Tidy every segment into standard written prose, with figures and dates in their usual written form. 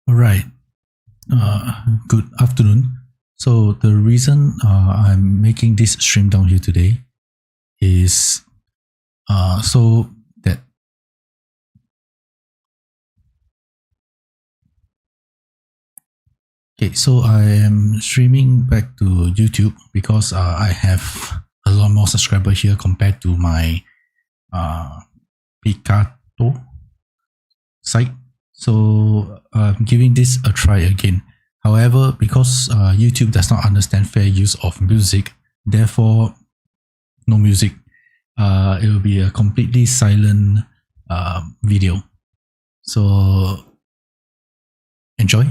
All right. Good afternoon. So the reason I'm making this stream down here today is so that okay. So I am streaming back to YouTube because I have a lot more subscribers here compared to my uh, Picato site. So I'm giving this a try again. However, because YouTube does not understand fair use of music, therefore no music. It will be a completely silent video. So enjoy.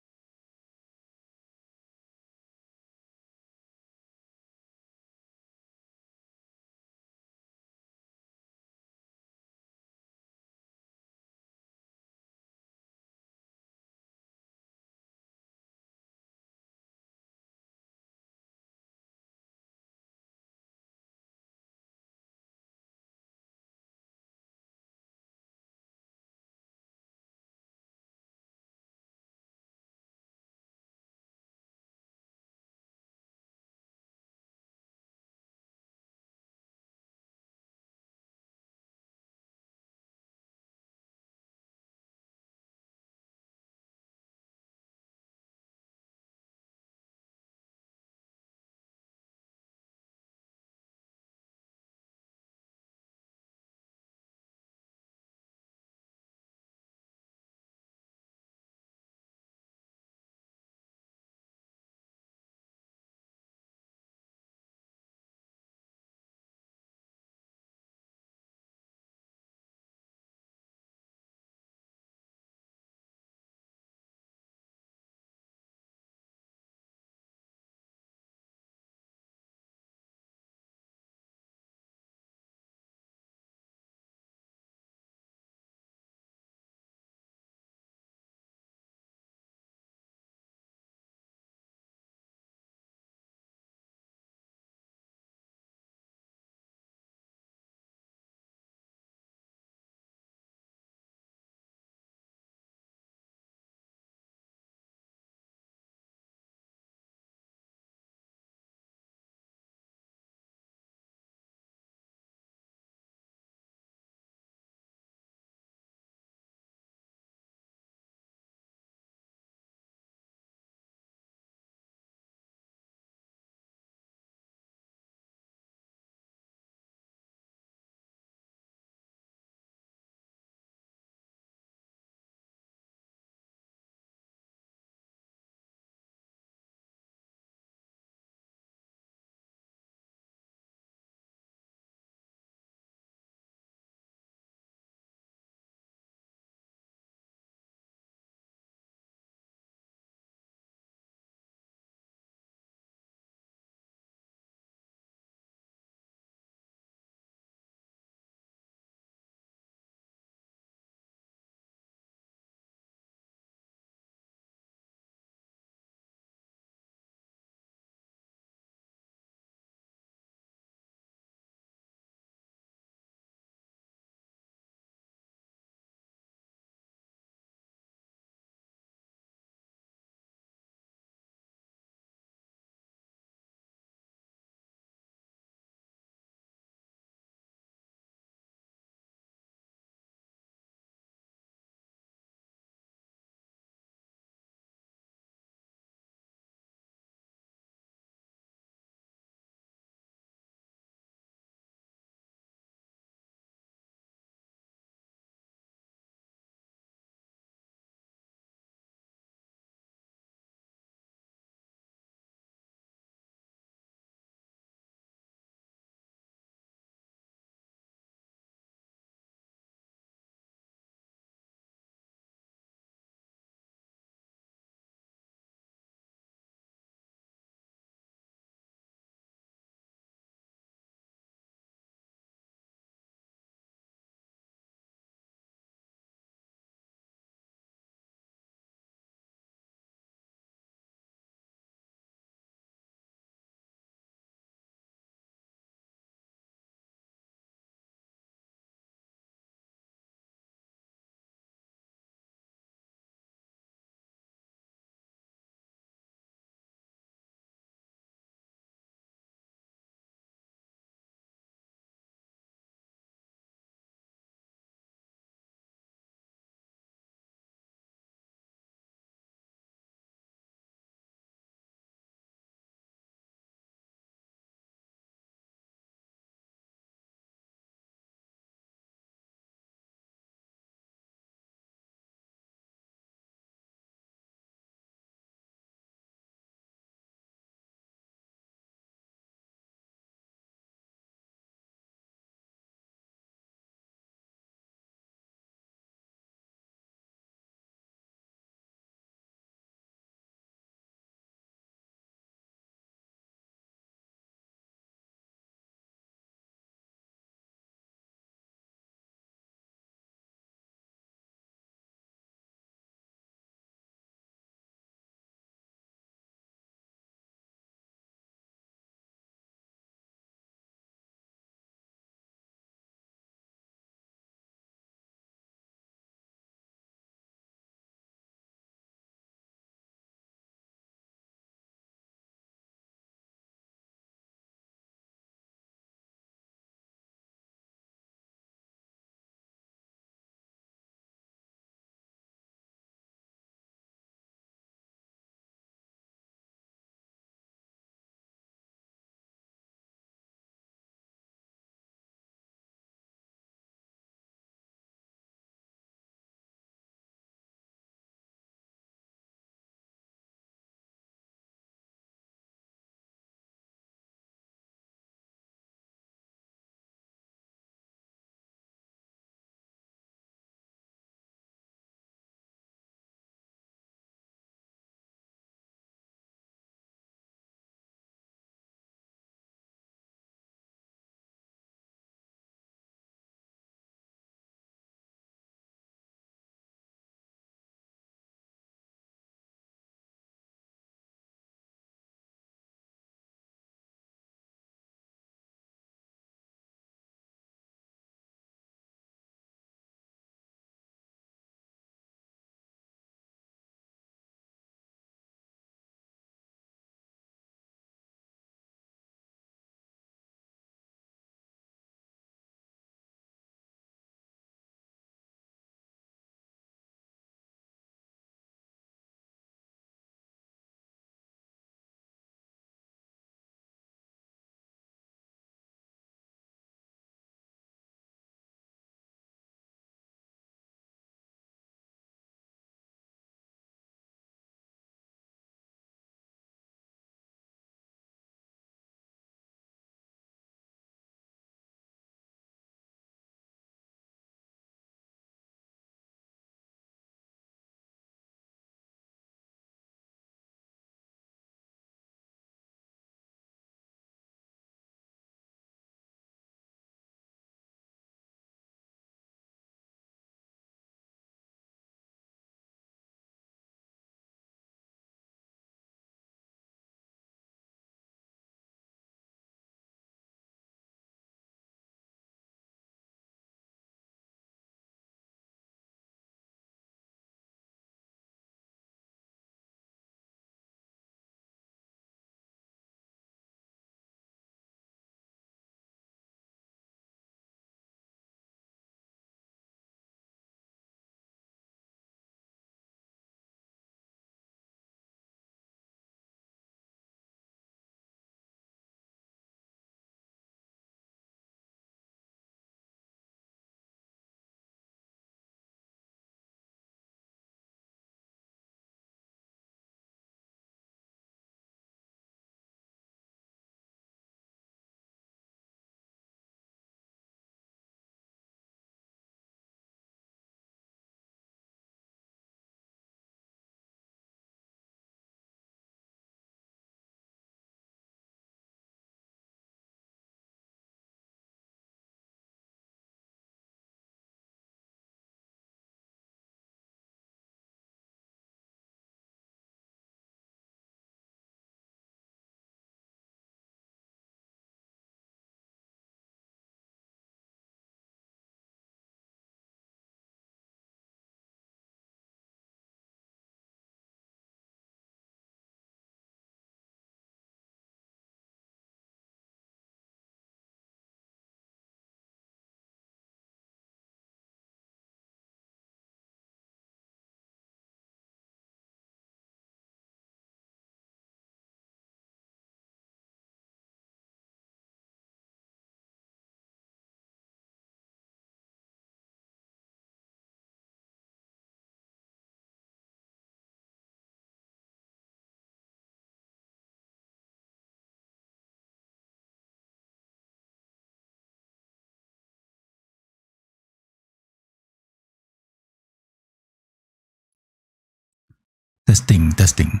Testing, testing.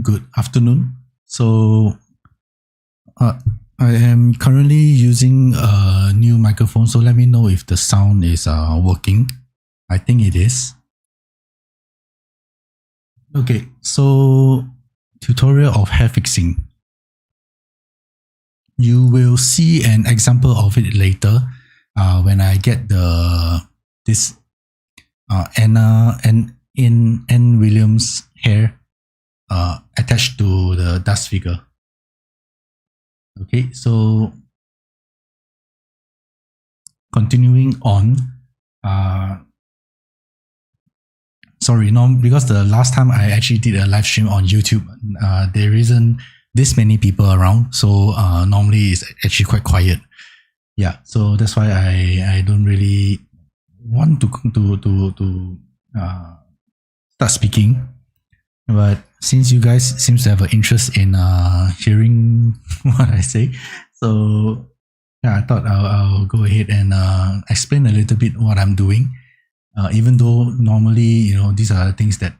Good afternoon. So, I am currently using a new microphone, so let me know if the sound is working. I think it is. Okay, so tutorial of hair fixing. You will see an example of it later when I get this Anna and in Anne Williams hair attached to the dust figure. Okay, so continuing on, sorry, no, because the last time I actually did a live stream on YouTube, there isn't this many people around, so normally it's actually quite quiet. Yeah, so that's why I don't really want to start speaking. But since you guys seems to have an interest in hearing what I say, so yeah, I thought I'll go ahead and explain a little bit what I'm doing. Even though normally, these are things that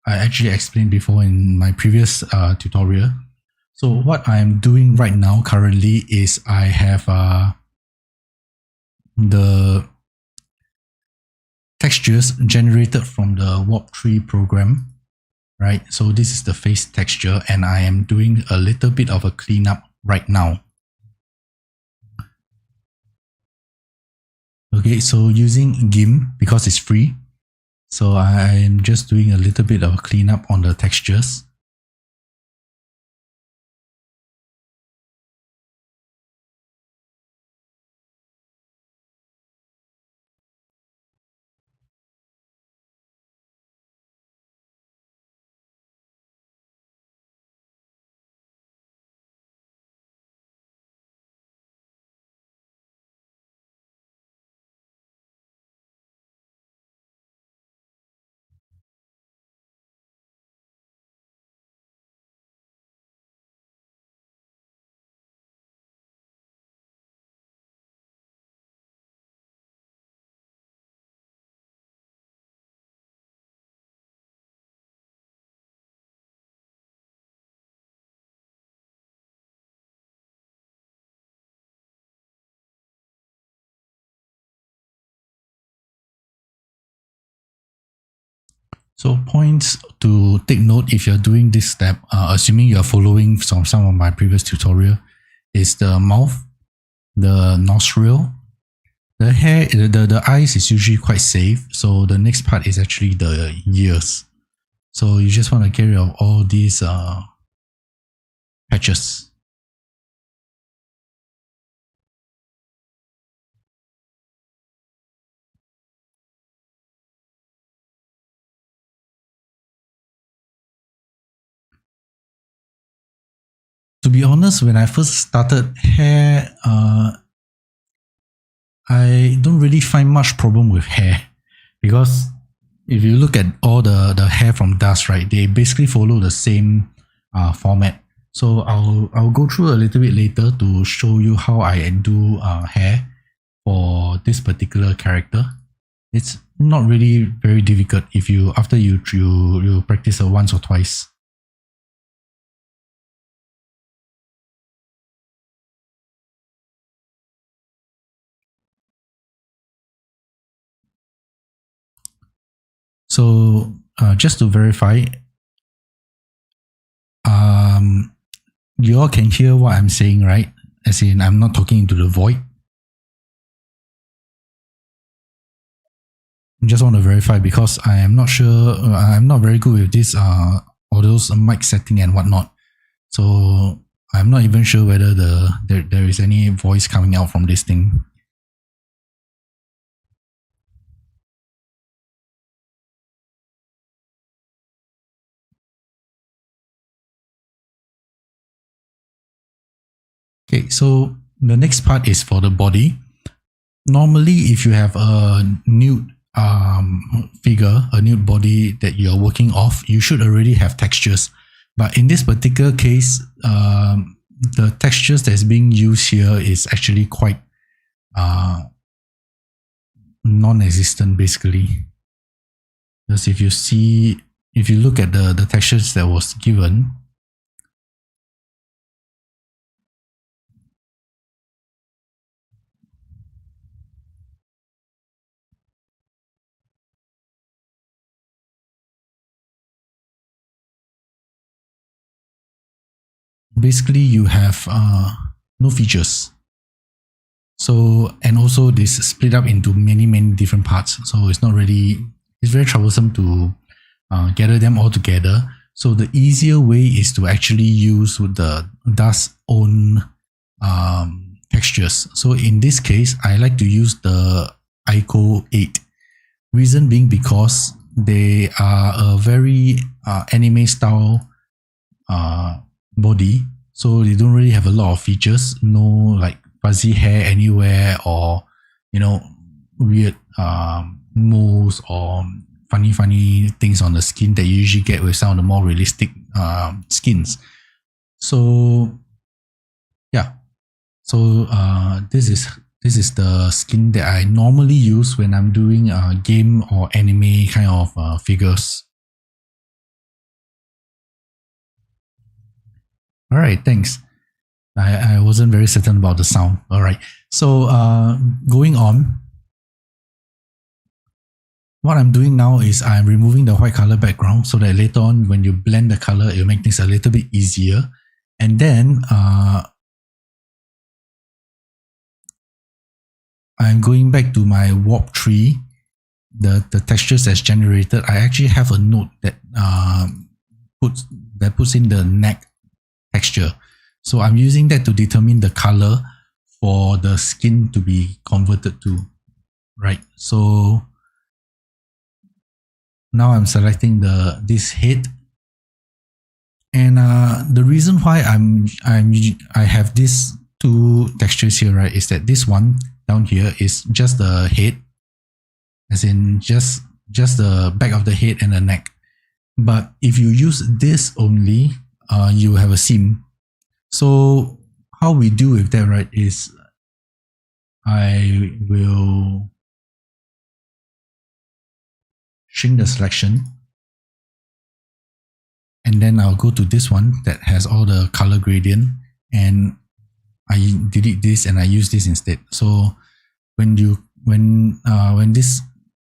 I actually explained before in my previous tutorial. So what I'm doing right now currently is I have the textures generated from the Warp 3 program, right? So this is the face texture and I am doing a little bit of a cleanup right now. Okay, so using GIMP because it's free. So I'm just doing a little bit of a cleanup on the textures. So points to take note if you're doing this step, assuming you're following some of my previous tutorial, is the mouth, the nostril, the hair, the eyes is usually quite safe. So the next part is actually the ears. So you just want to carry out all these patches. To be honest, when I first started hair, I don't really find much problem with hair because if you look at all the hair from dust, right, they basically follow the same format. So I'll go through a little bit later to show you how I do hair for this particular character. It's not really very difficult if you after you practice it once or twice. So just to verify, um, you all can hear what I'm saying, right? As in, I'm not talking into the void. Just want to verify because I am not sure. I'm not very good with this all those mic setting and whatnot. So I'm not even sure whether there is any voice coming out from this thing. Right, so the next part is for the body. Normally, if you have a nude figure, a nude body that you're working off, you should already have textures. But in this particular case, the textures that's being used here is actually quite non-existent basically. Because if you look at the textures that was given, basically you have no features. So, and also this split up into many different parts. So it's not really, it's very troublesome to gather them all together. So the easier way is to actually use the Dust's own textures. So in this case, I like to use the ICO 8. Reason being because they are a very anime style body. So they don't really have a lot of features. No like fuzzy hair anywhere, or weird moles or funny things on the skin that you usually get with some of the more realistic skins. So yeah, so this is the skin that I normally use when I'm doing game or anime kind of figures. All right, thanks. I wasn't very certain about the sound. All right, so going on, what I'm doing now is I'm removing the white color background so that later on when you blend the color, it'll make things a little bit easier. And then I'm going back to my warp tree, the textures that's generated. I actually have a node that puts in the neck texture. So I'm using that to determine the color for the skin to be converted to, right? So now I'm selecting this head, and the reason why I have these two textures here, right, is that this one down here is just the head, as in just the back of the head and the neck. But if you use this only, you have a seam. So how we deal with that, right, is I will shrink the selection, and then I'll go to this one that has all the color gradient, and I delete this and I use this instead. So when this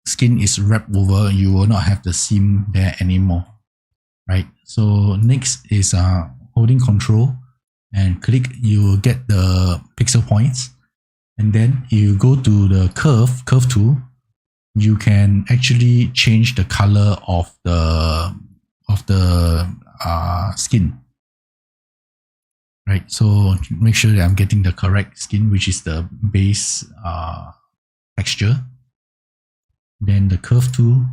skin is wrapped over, you will not have the seam there anymore, right? So next is holding Control and click, you will get the pixel points, and then you go to the curve tool. You can actually change the color of the skin, right? So make sure that I'm getting the correct skin, which is the base texture. Then the curve tool,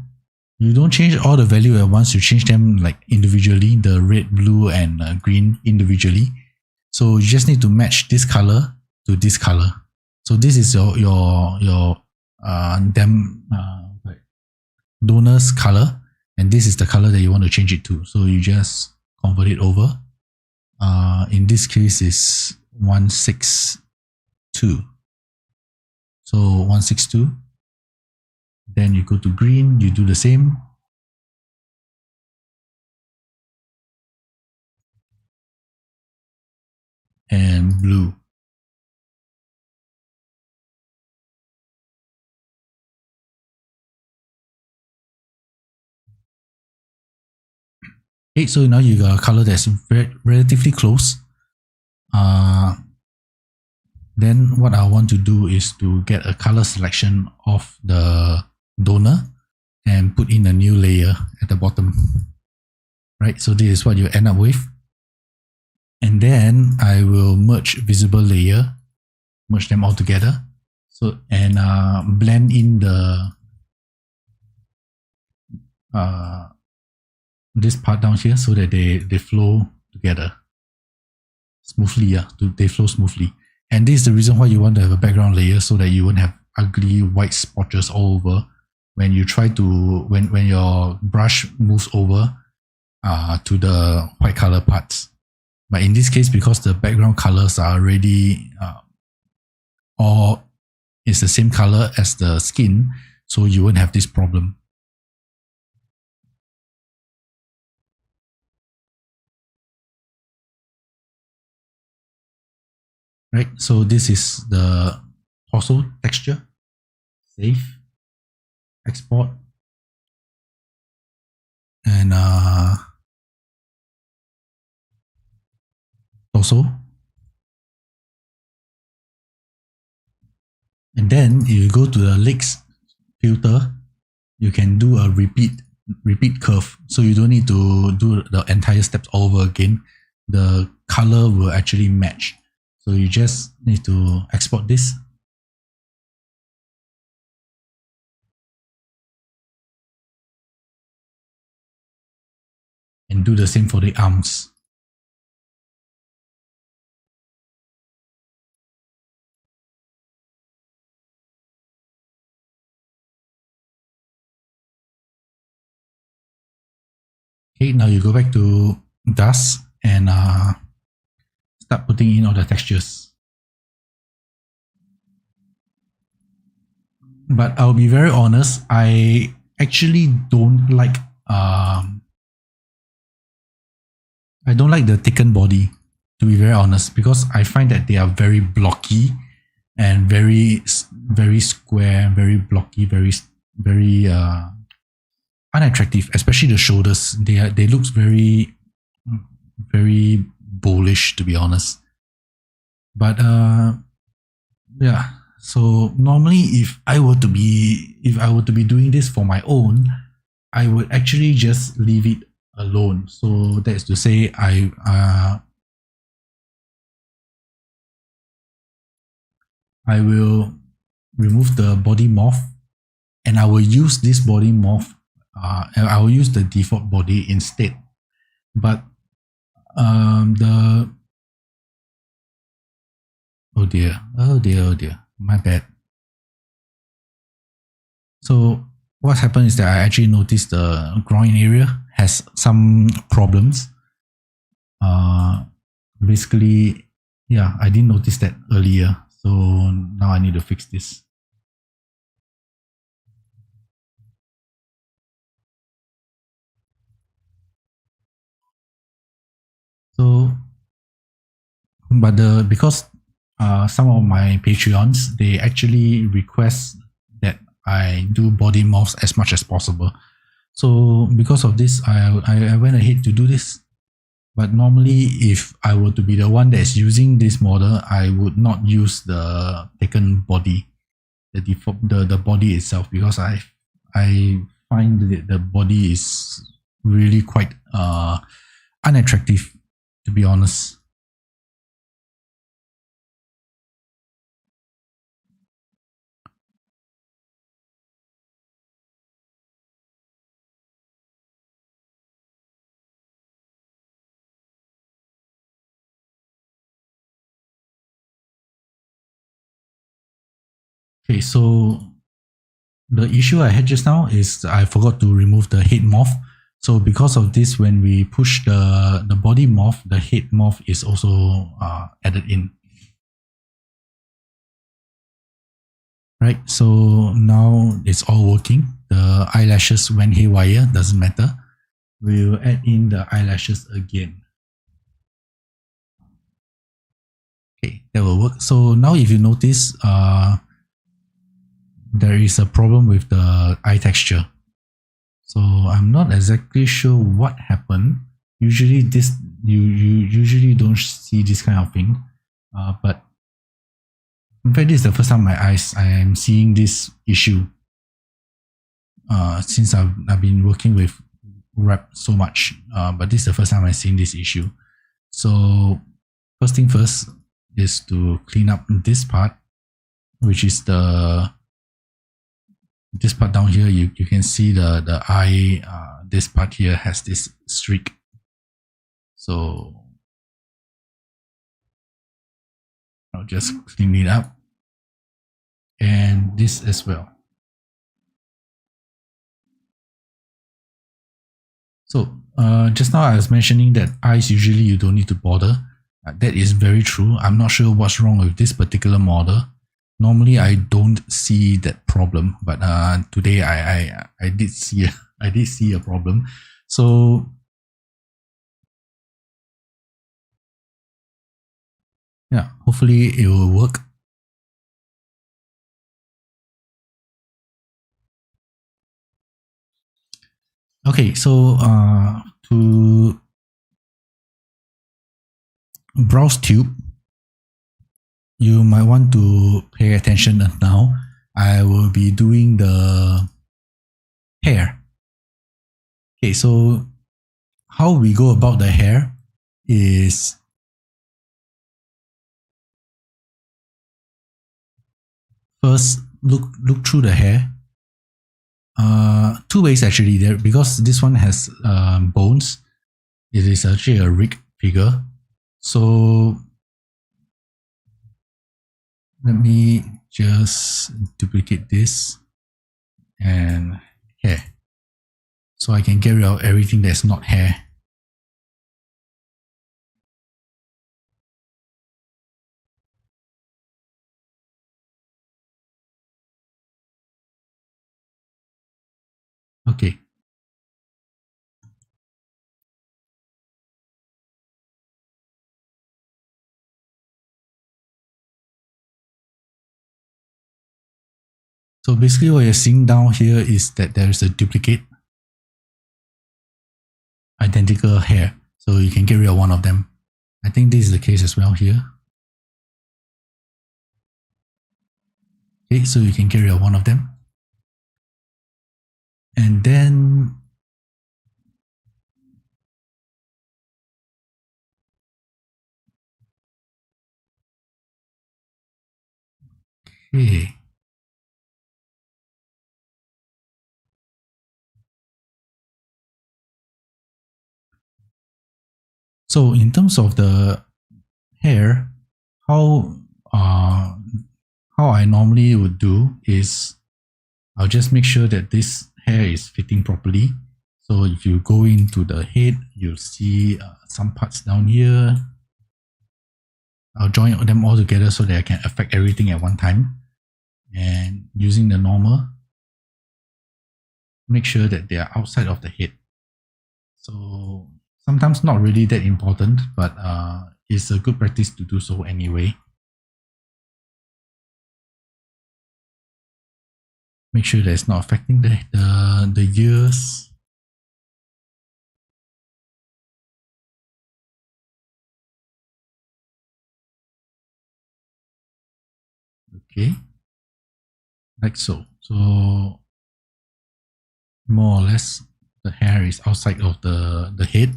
you don't change all the value at once, you change them like individually, the red, blue and green individually. So you just need to match this color to this color. So this is your donor's color, and this is the color that you want to change it to. So you just convert it over. In this case is 162. So 162. Then you go to green, you do the same. And blue. Okay, so now you got a color that's relatively close. Then what I want to do is to get a color selection of the donor and put in a new layer at the bottom. Right, so this is what you end up with. And then I will merge visible layer, merge them all together. So, and blend in the this part down here so that they flow together smoothly. They flow smoothly. And this is the reason why you want to have a background layer, so that you won't have ugly white splotches all over when you try to, when your brush moves over to the white color parts. But in this case, because the background colors are already or it's the same color as the skin, so you won't have this problem. Right, so this is the torso texture. Save, export, and torso. And then if you go to the legs filter, you can do a repeat curve. So you don't need to do the entire steps all over again. The color will actually match. So you just need to export this. And do the same for the arms. Okay, now you go back to dust and start putting in all the textures. But I'll be very honest, I actually don't like the Tekken body, to be very honest, because I find that they are very blocky and very square, very blocky, very unattractive, especially the shoulders. They look very bullish, to be honest. But yeah. So normally, if I were to be doing this for my own, I would actually just leave it alone. So that's to say, I will remove the body morph, and I will use this body morph. I will use the default body instead. But oh dear, my bad. So what happened is that I actually noticed the groin area has some problems. Basically, yeah, I didn't notice that earlier. So now I need to fix this. So, but because some of my Patreons, they actually request that I do body morphs as much as possible. So because of this, I went ahead to do this. But normally, if I were to be the one that's using this model, I would not use the Tekken body, the default, the body itself, because I find that the body is really quite unattractive, to be honest. Okay, so the issue I had just now is I forgot to remove the head morph. So because of this, when we push the body morph, the head morph is also added in. Right, so now it's all working. The eyelashes went haywire, doesn't matter. We'll add in the eyelashes again. Okay, that will work. So now if you notice, there is a problem with the eye texture. So I'm not exactly sure what happened. Usually this, you usually don't see this kind of thing. But in fact, this is the first time I am seeing this issue. Since I've been working with wrap so much, but this is the first time I'm seeing this issue. So first thing first is to clean up this part, which is this part down here. You can see the eye. This part here has this streak. So I'll just clean it up. And this as well. So just now I was mentioning that eyes usually you don't need to bother. That is very true. I'm not sure what's wrong with this particular model. Normally I don't see that problem, but today I did see a problem. So yeah, hopefully it will work. Okay, so to browse tube, you might want to pay attention now. I will be doing the hair. Okay, so how we go about the hair is first look through the hair. Two ways actually there, because this one has bones. It is actually a rig figure. So let me just duplicate this and hair, so I can get rid of everything that's not hair. Okay. So basically what you're seeing down here is that there is a duplicate identical hair. So you can get rid of one of them. I think this is the case as well here. Okay, so you can get rid of one of them. And then okay. So in terms of the hair, how I normally would do is I'll just make sure that this hair is fitting properly. So if you go into the head, you'll see some parts down here. I'll join them all together so that I can affect everything at one time. And using the normal, make sure that they are outside of the head. So sometimes not really that important, but it's a good practice to do so anyway. Make sure that it's not affecting the ears. Okay, like so. So more or less the hair is outside of the head.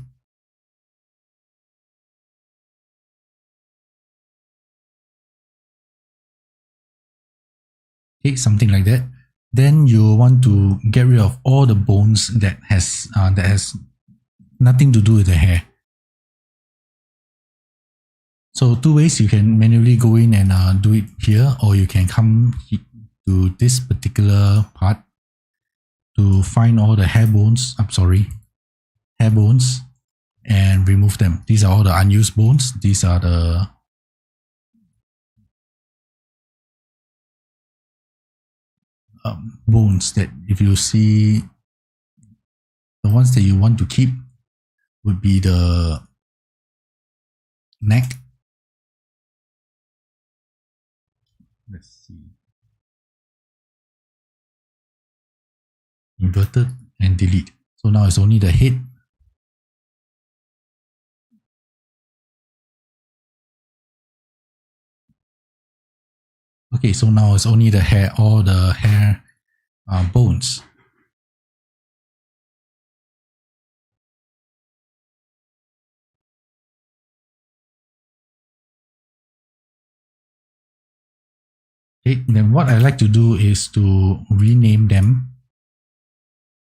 Okay, something like that. Then you want to get rid of all the bones that has nothing to do with the hair. So two ways you can manually go in and do it here, or you can come to this particular part to find all the hair bones. Hair bones, and remove them. These are all the unused bones. These are the bones that if you see, the ones that you want to keep would be the neck. Let's see. Inverted and delete. So now it's only the head. Okay, so now it's only the hair, all the hair bones. Okay, then what I like to do is to rename them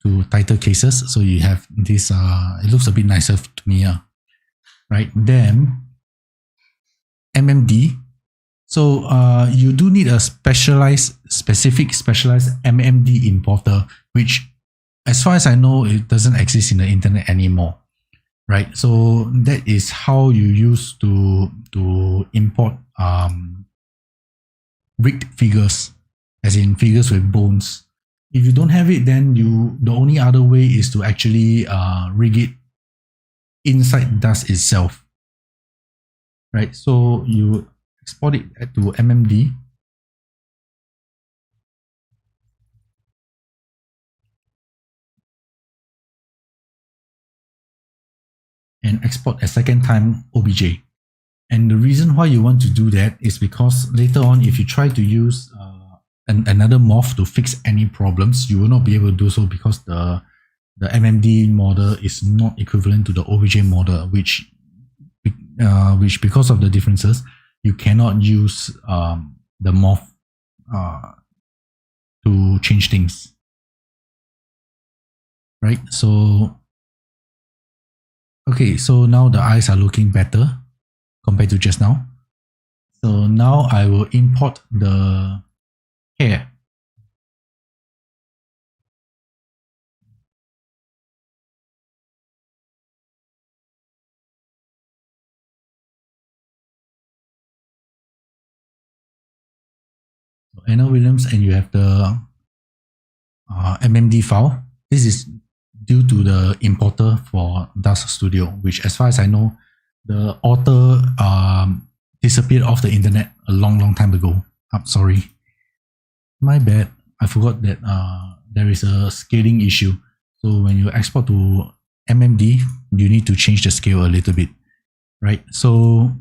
to title cases. So you have this, it looks a bit nicer to me, right? Then MMD, So you do need a specific specialized MMD importer, which as far as I know, it doesn't exist in the internet anymore, right? So that is how you use to import rigged figures, as in figures with bones. If you don't have it, then the only other way is to actually rig it inside dust itself, right? So you export it to MMD. And export a second time OBJ. And the reason why you want to do that is because later on, if you try to use another morph to fix any problems, you will not be able to do so because the MMD model is not equivalent to the OBJ model, which because of the differences, you cannot use the morph to change things, right? So, okay, so now the eyes are looking better compared to just now. So now I will import the hair. So Anna Williams, and you have the MMD file. This is due to the importer for Dust Studio, which as far as I know, the author disappeared off the internet a long time ago. I'm sorry. My bad. I forgot that there is a scaling issue. So when you export to MMD, you need to change the scale a little bit, right? So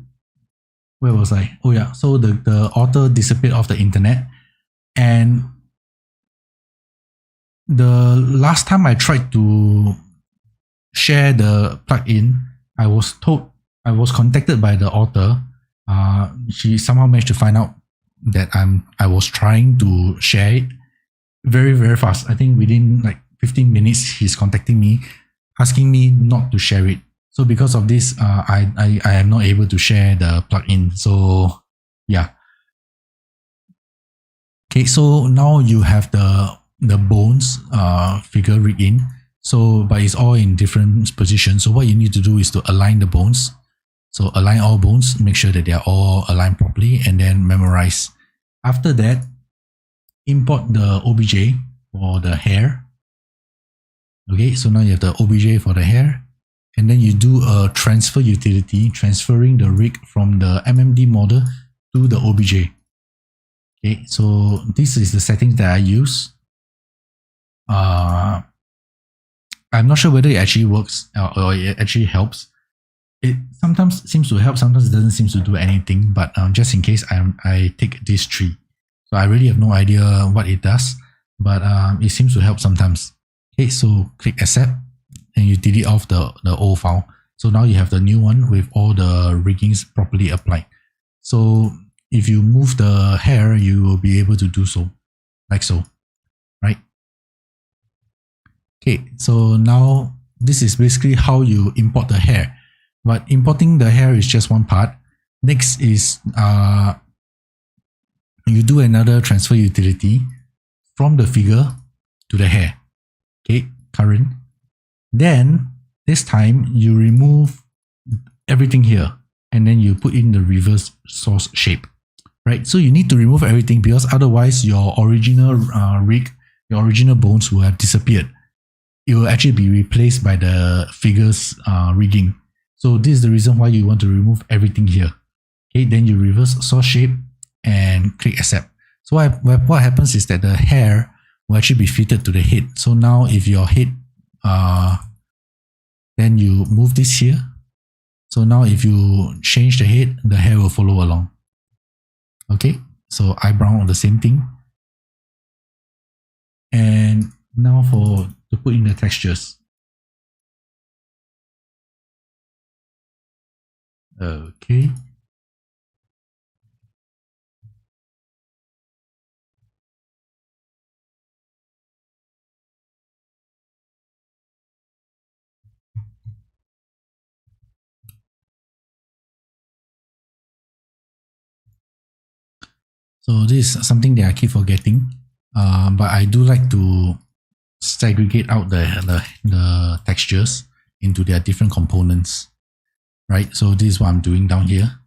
where was I? Oh yeah. So the author disappeared off the internet, and the last time I tried to share the plugin, I was contacted by the author. She somehow managed to find out that I was trying to share it very fast. I think within like 15 minutes, he's contacting me, asking me not to share it. So because of this, I am not able to share the plugin. So yeah. Okay, so now you have the bones figure rigged in. So but it's all in different positions. So what you need to do is to align the bones. So align all bones, make sure that they are all aligned properly, and then memorize. After that, import the OBJ for the hair. Okay, so now you have the OBJ for the hair. And then you do a transfer utility, transferring the rig from the MMD model to the OBJ. Okay, so this is the settings that I use. I'm not sure whether it actually works or it actually helps. It sometimes seems to help, sometimes it doesn't seem to do anything, but just in case I take this tree. So I really have no idea what it does, but it seems to help sometimes. Okay, so click accept and you delete off the old file. So now you have the new one with all the riggings properly applied. So if you move the hair, you will be able to do so, like so, right? Okay, so now this is basically how you import the hair. But importing the hair is just one part. Next is you do another transfer utility from the figure to the hair. Okay, current. Then this time you remove everything here and then you put in the reverse source shape, right? So you need to remove everything because otherwise your original rig, your original bones will have disappeared. It will actually be replaced by the figure's rigging. So this is the reason why you want to remove everything here. Okay, then you reverse source shape and click accept. So what happens is that the hair will actually be fitted to the head. So now if your head, then you move this here. So now if you change the head, the hair will follow along. Okay, so eyebrow the same thing. And now to put in the textures. Okay. So this is something that I keep forgetting, but I do like to segregate out the textures into their different components, right? So this is what I'm doing down here.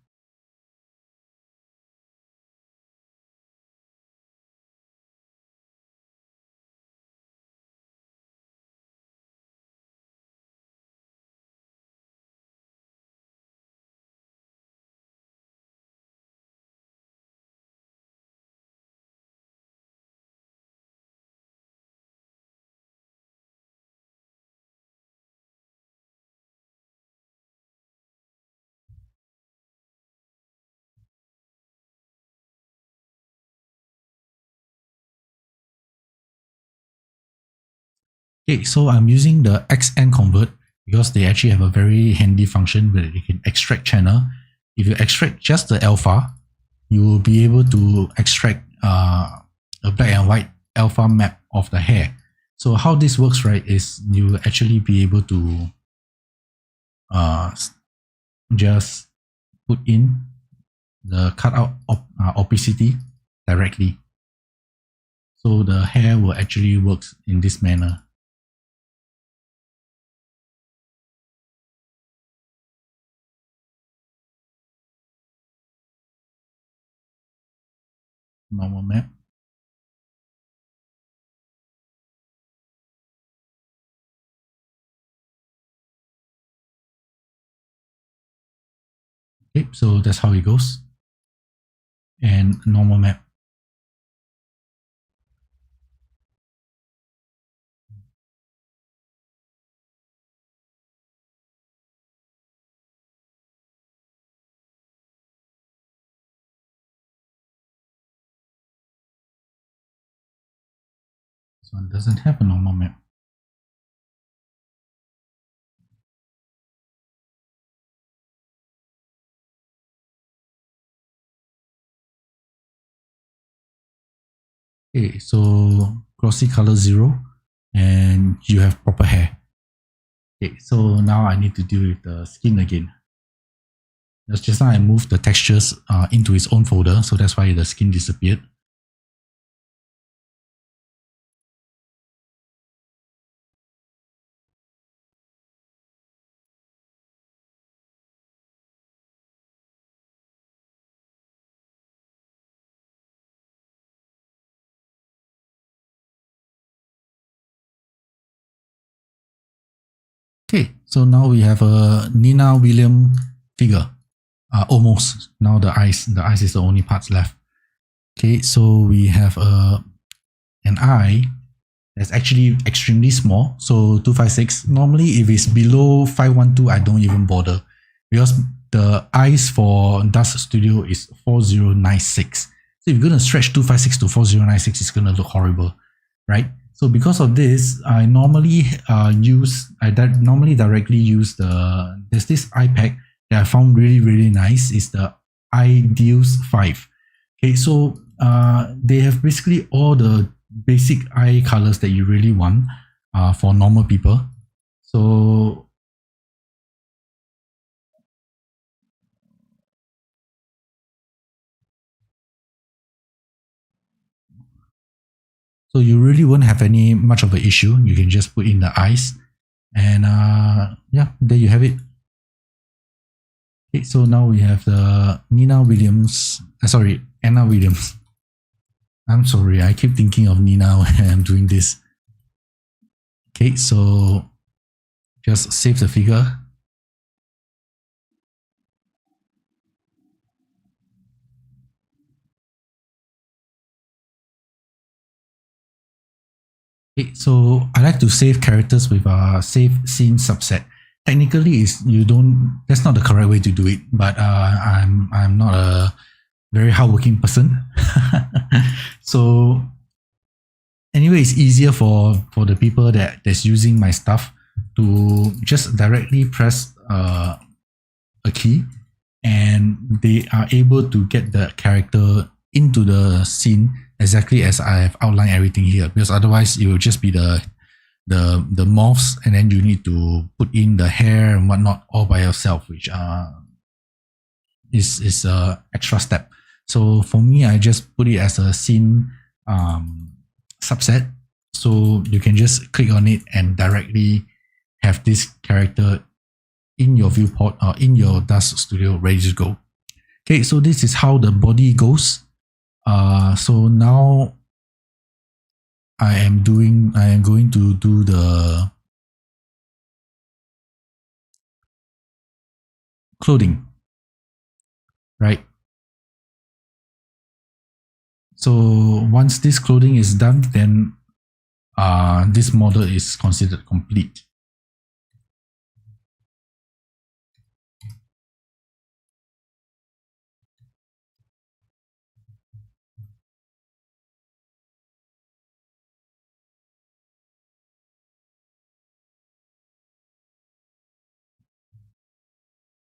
Okay, so I'm using the XN convert because they actually have a very handy function where you can extract channel. If you extract just the alpha, you will be able to extract a black and white alpha map of the hair. So how this works, right, is you will actually be able to just put in the cutout opacity directly. So the hair will actually work in this manner. Normal map. Okay, so that's how it goes. And normal map. This one doesn't have a normal map. Okay, so glossy color 0 and you have proper hair. Okay, so now I need to deal with the skin again. Just now I moved the textures into its own folder, so that's why the skin disappeared. Okay, so now we have a Nina William figure. Almost. Now the eyes is the only parts left. Okay, so we have an eye that's actually extremely small. So 256. Normally, if it's below 512, I don't even bother because the eyes for Dust Studio is 4096. So if you're going to stretch 256 to 4096, it's going to look horrible, right? So because of this, I normally normally directly use there's this eye pack that I found really nice. It's the Ideals 5. Okay, so they have basically all the basic eye colors that you really want for normal people. So you really won't have any much of an issue. You can just put in the eyes and yeah, there you have it. Okay, so now we have the Anna Williams. I'm sorry, I keep thinking of Nina when I'm doing this. Okay, so just save the figure. Okay, so I like to save characters with a save scene subset. Technically, that's not the correct way to do it, but I'm not a very hardworking person. So anyway, it's easier for the people that's using my stuff to just directly press a key and they are able to get the character into the scene exactly as I have outlined everything here, because otherwise it will just be the morphs and then you need to put in the hair and whatnot all by yourself, which is a extra step. So for me, I just put it as a scene subset. So you can just click on it and directly have this character in your viewport or in your Dust Studio ready to go. Okay, so this is how the body goes. So now I am going to do the clothing, right? So once this clothing is done, then this model is considered complete.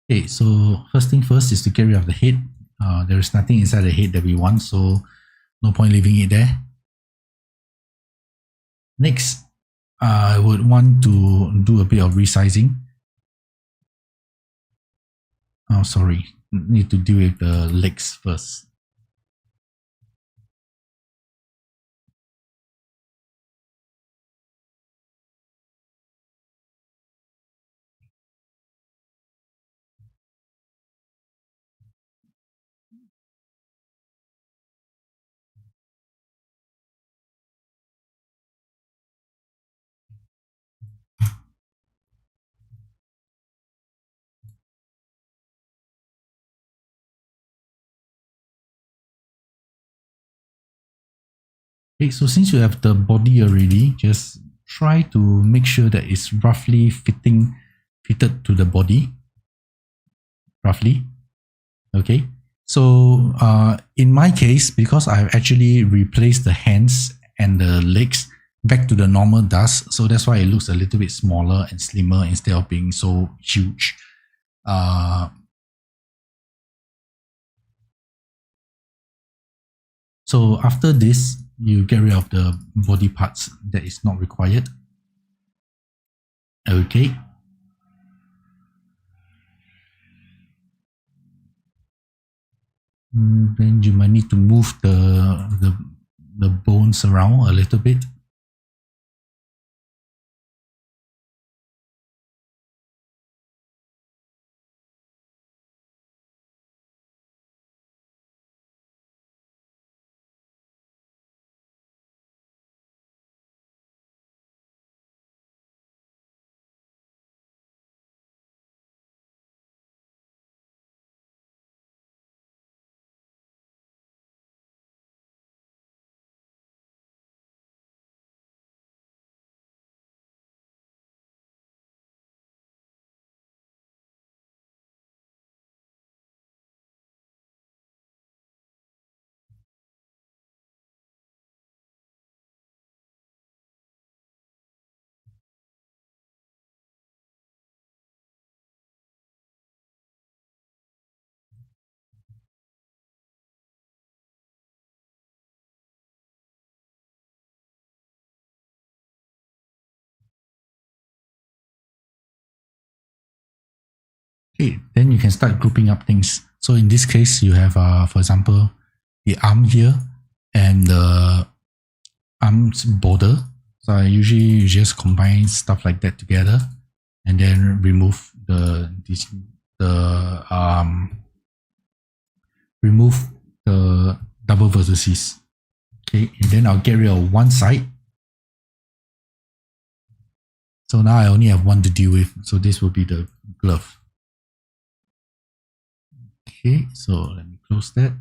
Okay, so first thing first is to get rid of the head. There is nothing inside the head that we want, so no point leaving it there. Next, I would want to do a bit of resizing. Oh, sorry, need to deal with the legs first. Okay, so since you have the body already, just try to make sure that it's roughly fitted to the body, roughly. Okay, so in my case, because I've actually replaced the hands and the legs back to the normal dust, so that's why it looks a little bit smaller and slimmer instead of being so huge. So after this, you get rid of the body parts that is not required. Okay. Then you might need to move the bones around a little bit. Okay, then you can start grouping up things. So in this case, you have, for example, the arm here and the arms border. So I usually just combine stuff like that together and then remove remove the double vertices. Okay, and then I'll get rid of one side. So now I only have one to deal with. So this will be the glove. Okay, so let me close that.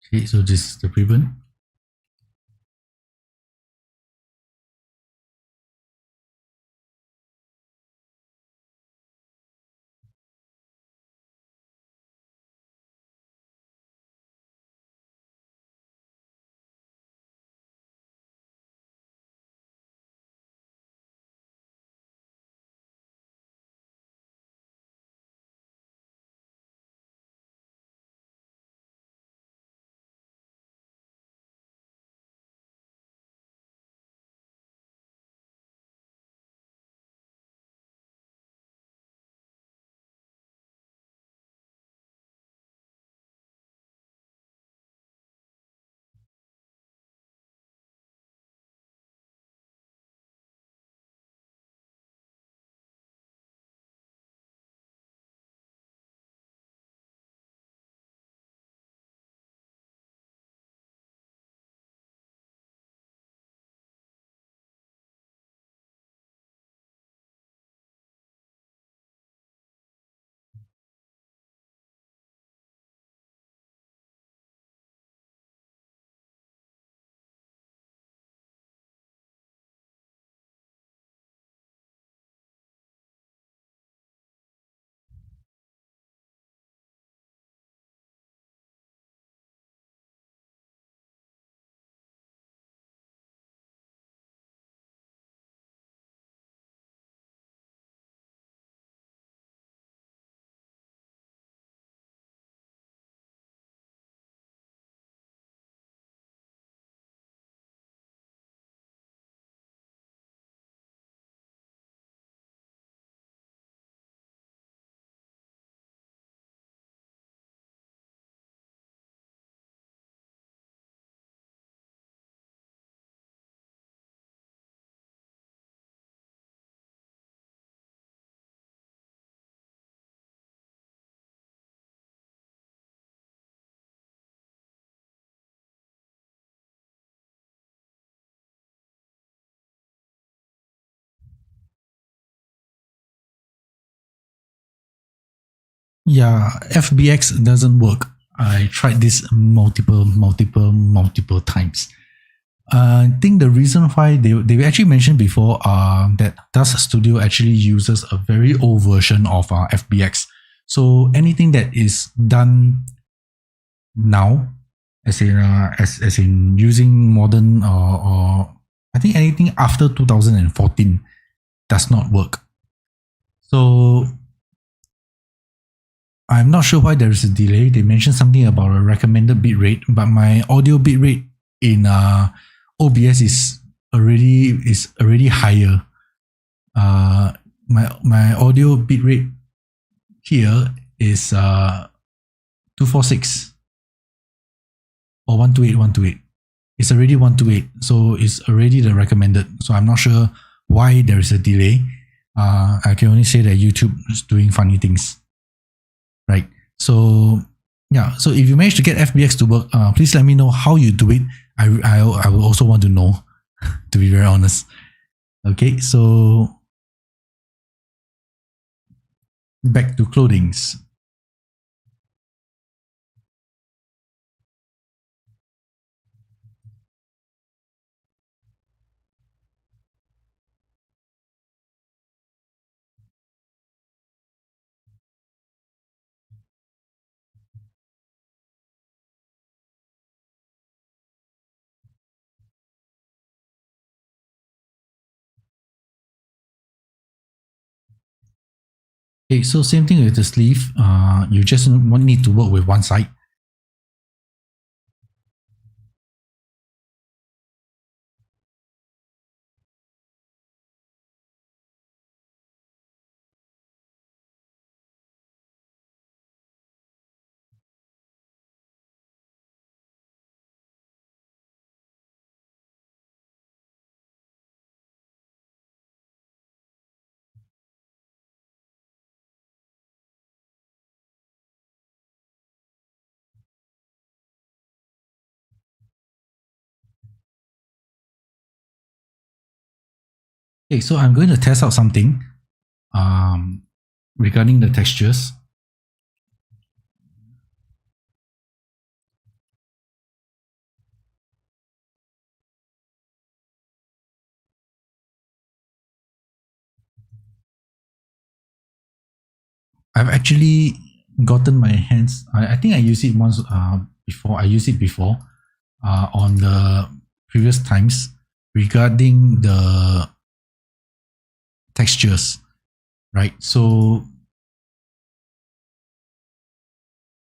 Okay, so this is the ribbon. Yeah, FBX doesn't work. I tried this multiple times. I think the reason why they actually mentioned before that Dust Studio actually uses a very old version of FBX. So anything that is done now, as in using modern or I think anything after 2014 does not work. So I'm not sure why there is a delay. They mentioned something about a recommended bitrate, but my audio bitrate in OBS is already higher. My audio bitrate here is 246 or 128. It's already 128, so it's already the recommended. So I'm not sure why there is a delay. I can only say that YouTube is doing funny things, right? So yeah, so if you manage to get FBX to work, please let me know how you do it. I will also want to know, to be very honest. Okay, so back to clothings. Okay, so same thing with the sleeve. You just need to work with one side. Okay, so I'm going to test out something um, regarding the textures. I've actually gotten my hands. I think I used it once before. I used it before on the previous times regarding the textures, right? So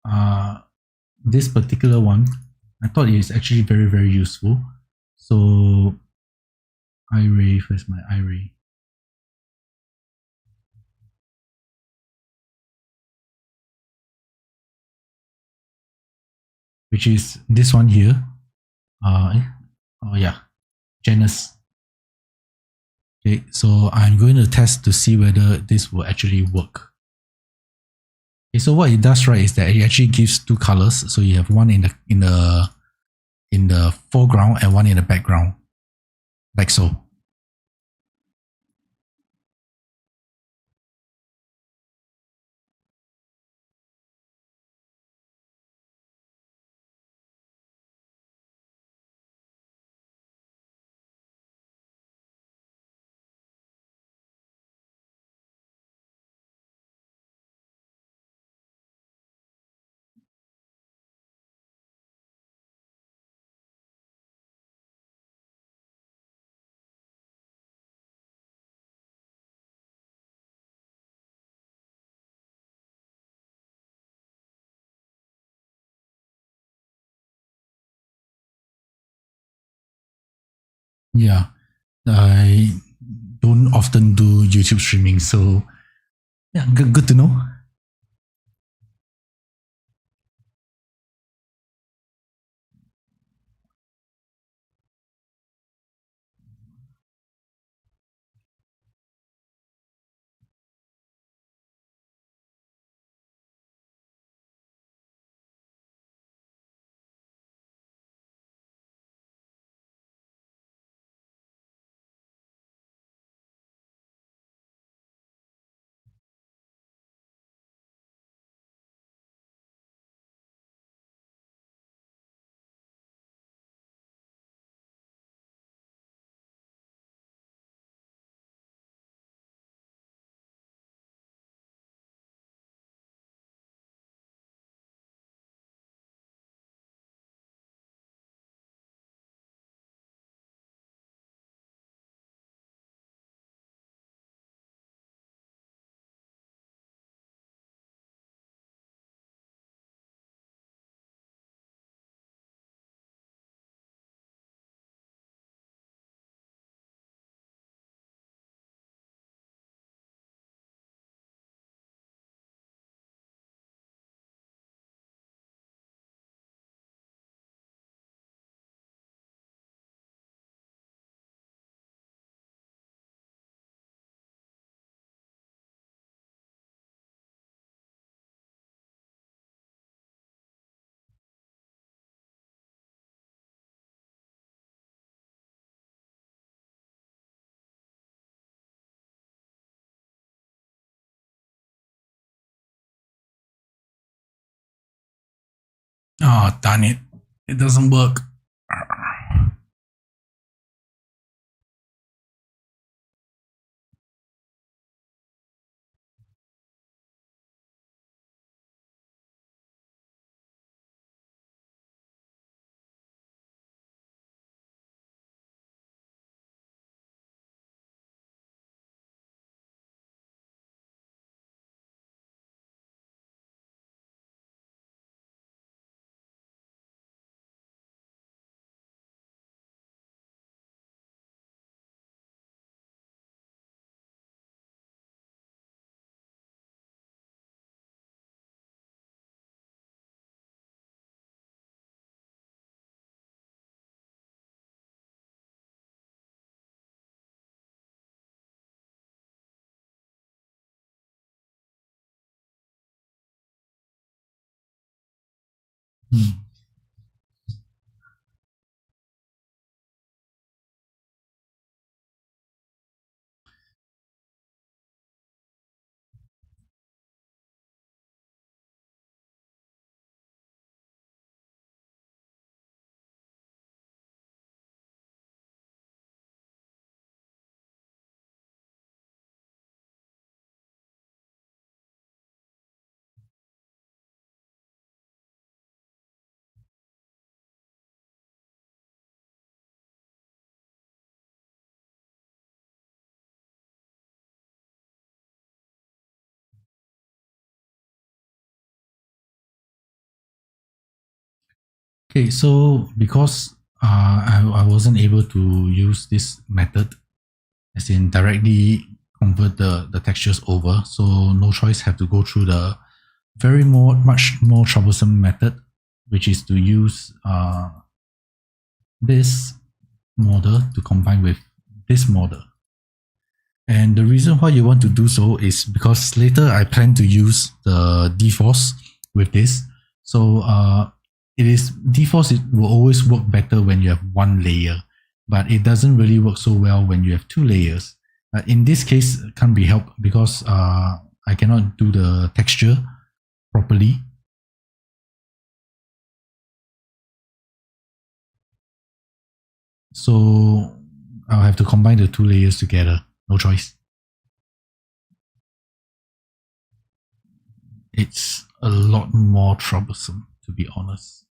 uh, this particular one, I thought it is actually very useful. So iRay, first my iRay. Which is this one here. Oh yeah, Janus. Okay, so I'm going to test to see whether this will actually work. Okay, so what it does, right, is that it actually gives two colors. So you have one in the foreground and one in the background, like so. Yeah, I don't often do YouTube streaming, so yeah, good to know. Oh, darn it. It doesn't work. Hmm. Okay, so because I wasn't able to use this method, as in directly convert the textures over, so no choice, have to go through the much more troublesome method, which is to use this model to combine with this model. And the reason why you want to do so is because later I plan to use the deforce with this. So it is deforce, it will always work better when you have one layer, but it doesn't really work so well when you have two layers. In this case, it can't be helped because I cannot do the texture properly. So I'll have to combine the two layers together. No choice. It's a lot more troublesome, to be honest.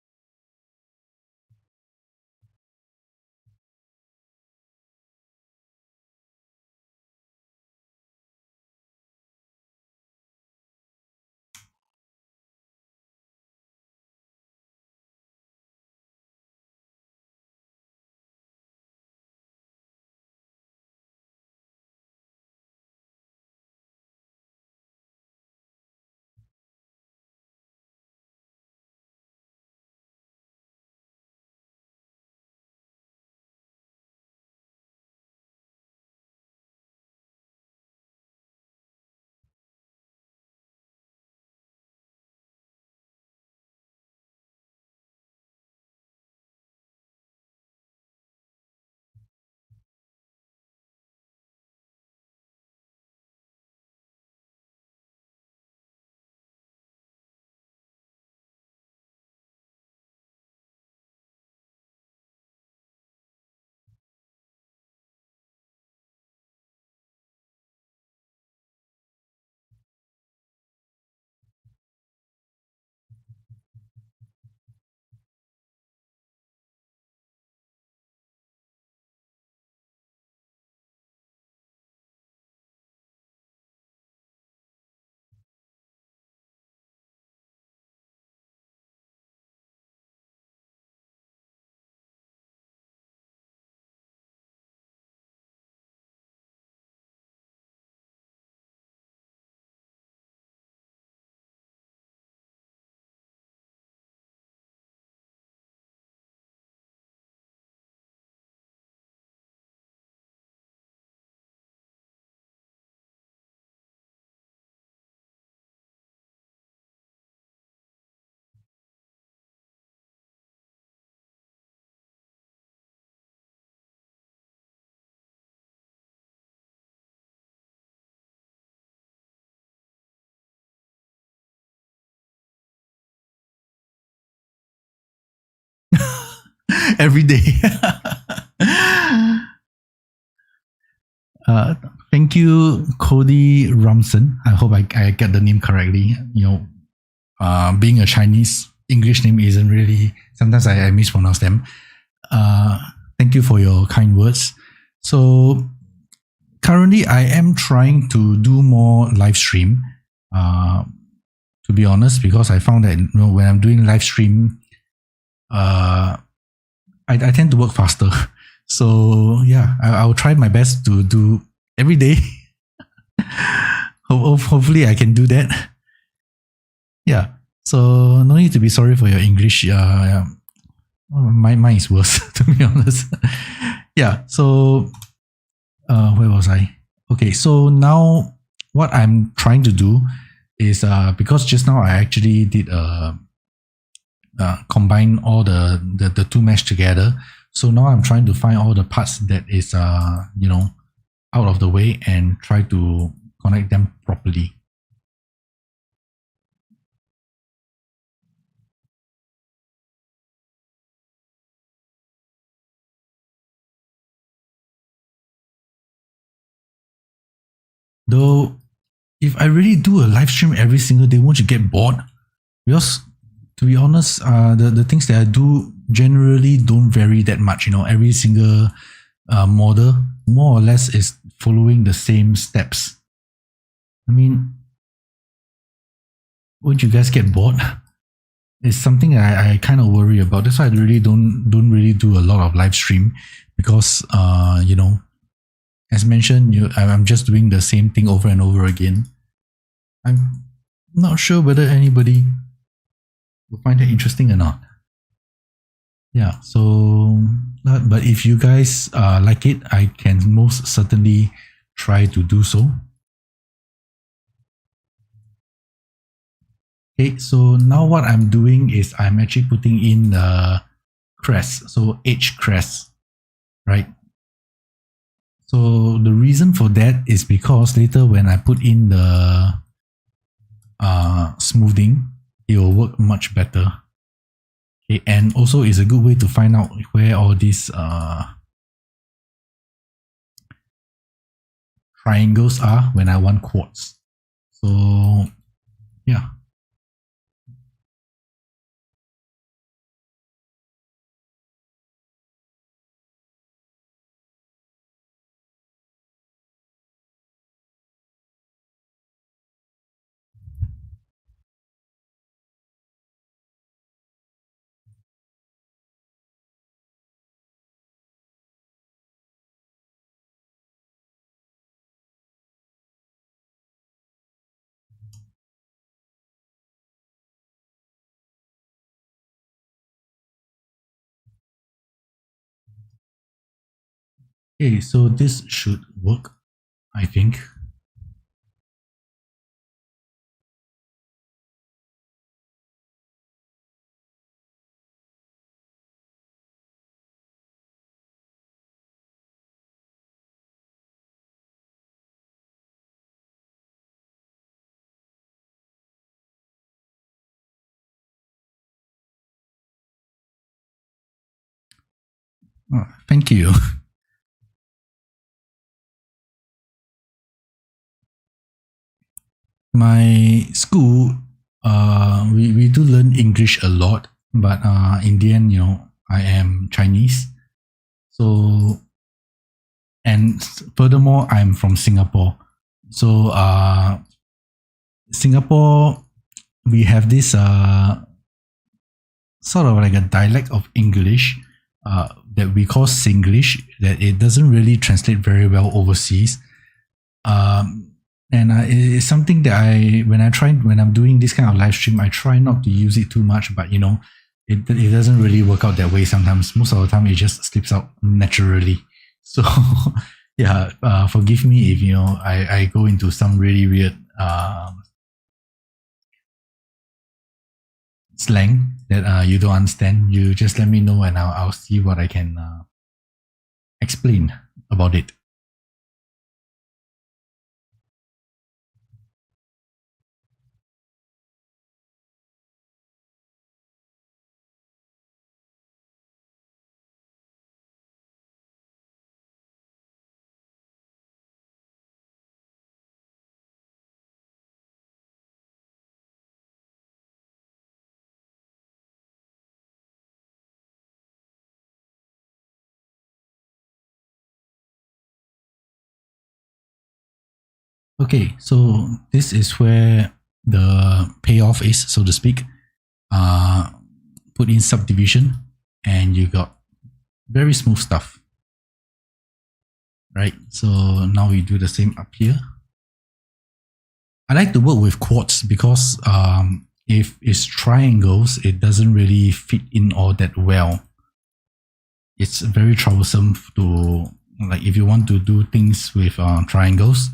every day. Thank you, Cody Rumson. I hope I get the name correctly. Being a Chinese, English name isn't really, sometimes I mispronounce them. Thank you for your kind words. So currently I am trying to do more live stream. To be honest, because I found that when I'm doing live stream, I tend to work faster. So yeah, I'll try my best to do every day. Hopefully I can do that. Yeah. So no need to be sorry for your English. Mine is worse, to be honest. Yeah. So where was I? Okay. So now what I'm trying to do is because just now I actually did combine all the two mesh together. So now I'm trying to find all the parts that is out of the way and try to connect them properly. Though, if I really do a live stream every single day, won't you get bored? Because to be honest, the things that I do generally don't vary that much. Every single model more or less is following the same steps. I mean, won't you guys get bored? It's something I kind of worry about. That's why I really don't really do a lot of live stream because as mentioned, I'm just doing the same thing over and over again. I'm not sure whether anybody will find that interesting or not. Yeah, so but if you guys like it, I can most certainly try to do so. Okay, so now what I'm doing is I'm actually putting in the crest, so H crest, right? So the reason for that is because later when I put in the smoothing, it will work much better. Okay, and also it's a good way to find out where all these triangles are when I want quads. So yeah. Okay, so this should work, I think. Oh, thank you. My school, we do learn English a lot, but in the end, I am Chinese. So, and furthermore, I'm from Singapore. So, Singapore, we have this sort of like a dialect of English that we call Singlish, that it doesn't really translate very well overseas. And it's something that when I'm doing this kind of live stream, I try not to use it too much, but it doesn't really work out that way sometimes. Most of the time, it just slips out naturally. So, yeah, forgive me if I go into some really weird slang that you don't understand. You just let me know, and I'll see what I can explain about it. Okay, so this is where the payoff is, so to speak. Put in subdivision and you got very smooth stuff, right? So now we do the same up here. I like to work with quads because if it's triangles, it doesn't really fit in all that well. It's very troublesome to, like, if you want to do things with triangles,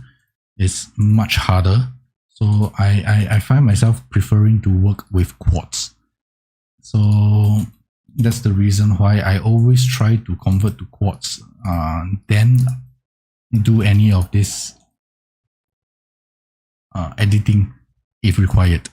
it's much harder. So I find myself preferring to work with quads. So that's the reason why I always try to convert to quads, then do any of this editing if required.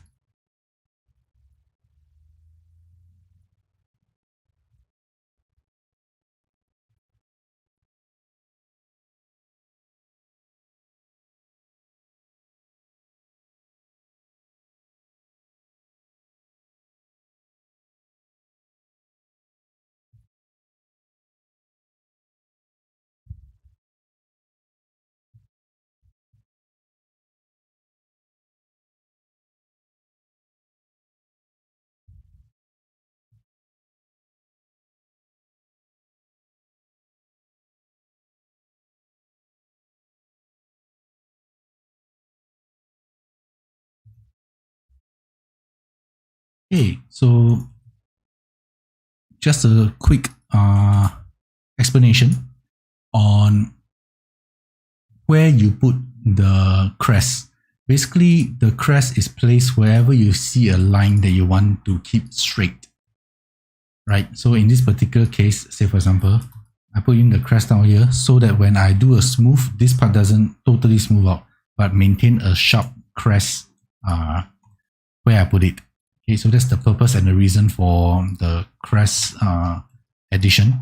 Okay, so just a quick explanation on where you put the crest. Basically, the crest is placed wherever you see a line that you want to keep straight, right? So in this particular case, say for example, I put in the crest down here so that when I do a smooth, this part doesn't totally smooth out, but maintain a sharp crest where I put it. Okay, so that's the purpose and the reason for the crest addition.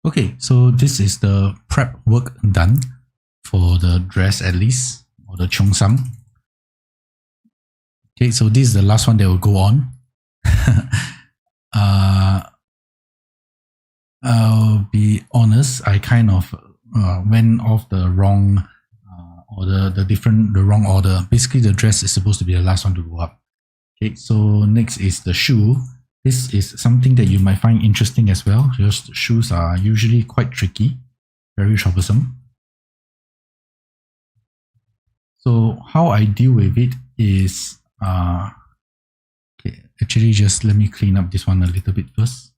Okay, so this is the prep work done for the dress at least, or the cheongsam. Okay, so this is the last one that will go on. I'll be honest, I kind of went off the wrong order, the wrong order. Basically, the dress is supposed to be the last one to go up. Okay, so next is the shoe. This is something that you might find interesting as well. Just shoes are usually quite tricky, very troublesome. So how I deal with it is, okay, actually just let me clean up this one a little bit first.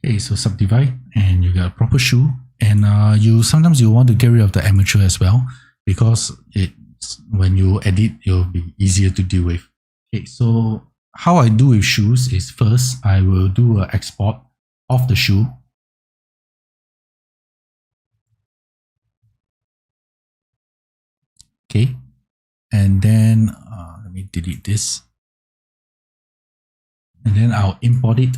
Okay, so subdivide, and you got a proper shoe. And you sometimes you want to get rid of the armature as well, because when you edit, it'll be easier to deal with. Okay, so how I do with shoes is, first I will do an export of the shoe. Okay, and then let me delete this, and then I'll import it.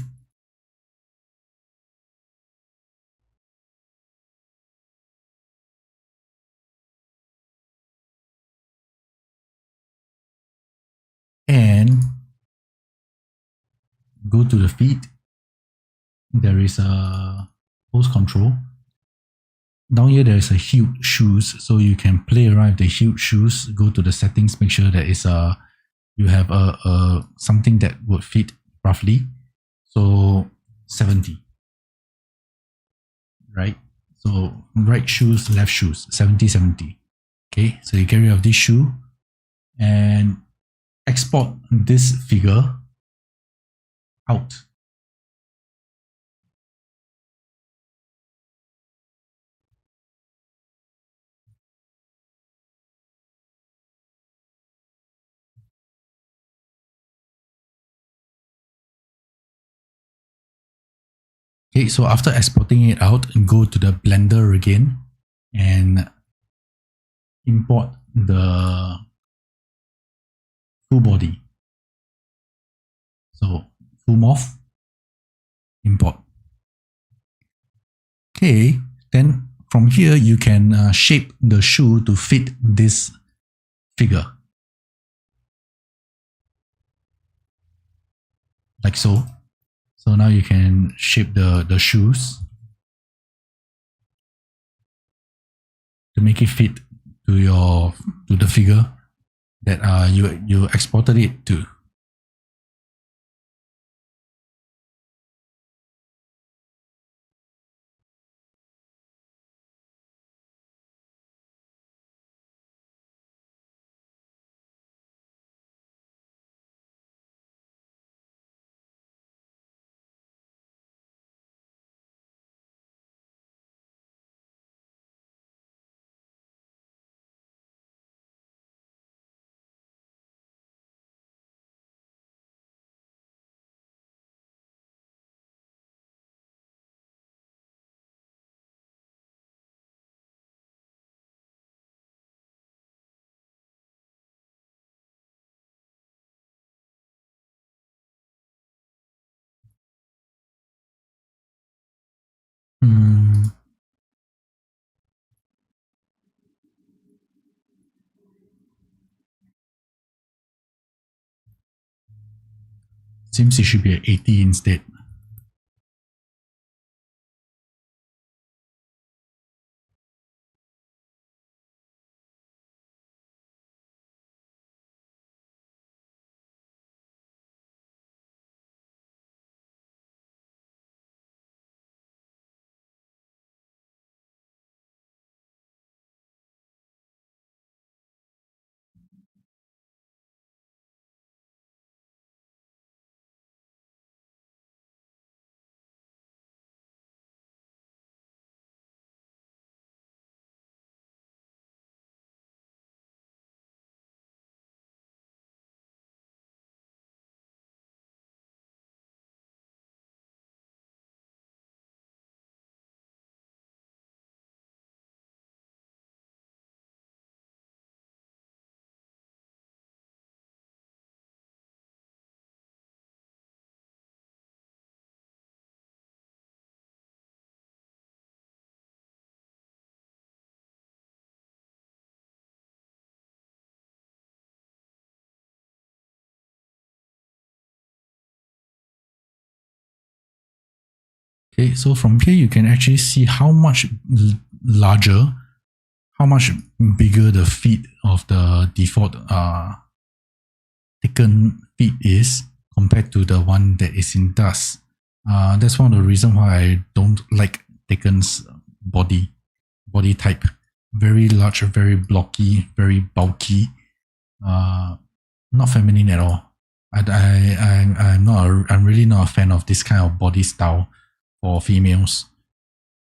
And go to the feed. There is a post control. Down here, there is a hued shoes, so you can play around with the hued shoes. Go to the settings, make sure that you have a something that would fit roughly. So 70, right? So right shoes, left shoes, 70, 70. Okay, so you get rid of this shoe and export this figure out. Okay, so after exporting it out, go to the Blender again and import the full body. So full morph, import. Okay, then from here you can shape the shoe to fit this figure. Like so. So now you can shape the shoes to make it fit to the figure that you exported it to. Seems it should be at 80 instead. Okay, so from here you can actually see how much larger, how much bigger the feet of the default Tekken feet is compared to the one that is in dust. That's one of the reasons why I don't like Tekken's body type. Very large, very blocky, very bulky. Not feminine at all. I'm really not a fan of this kind of body style. for females.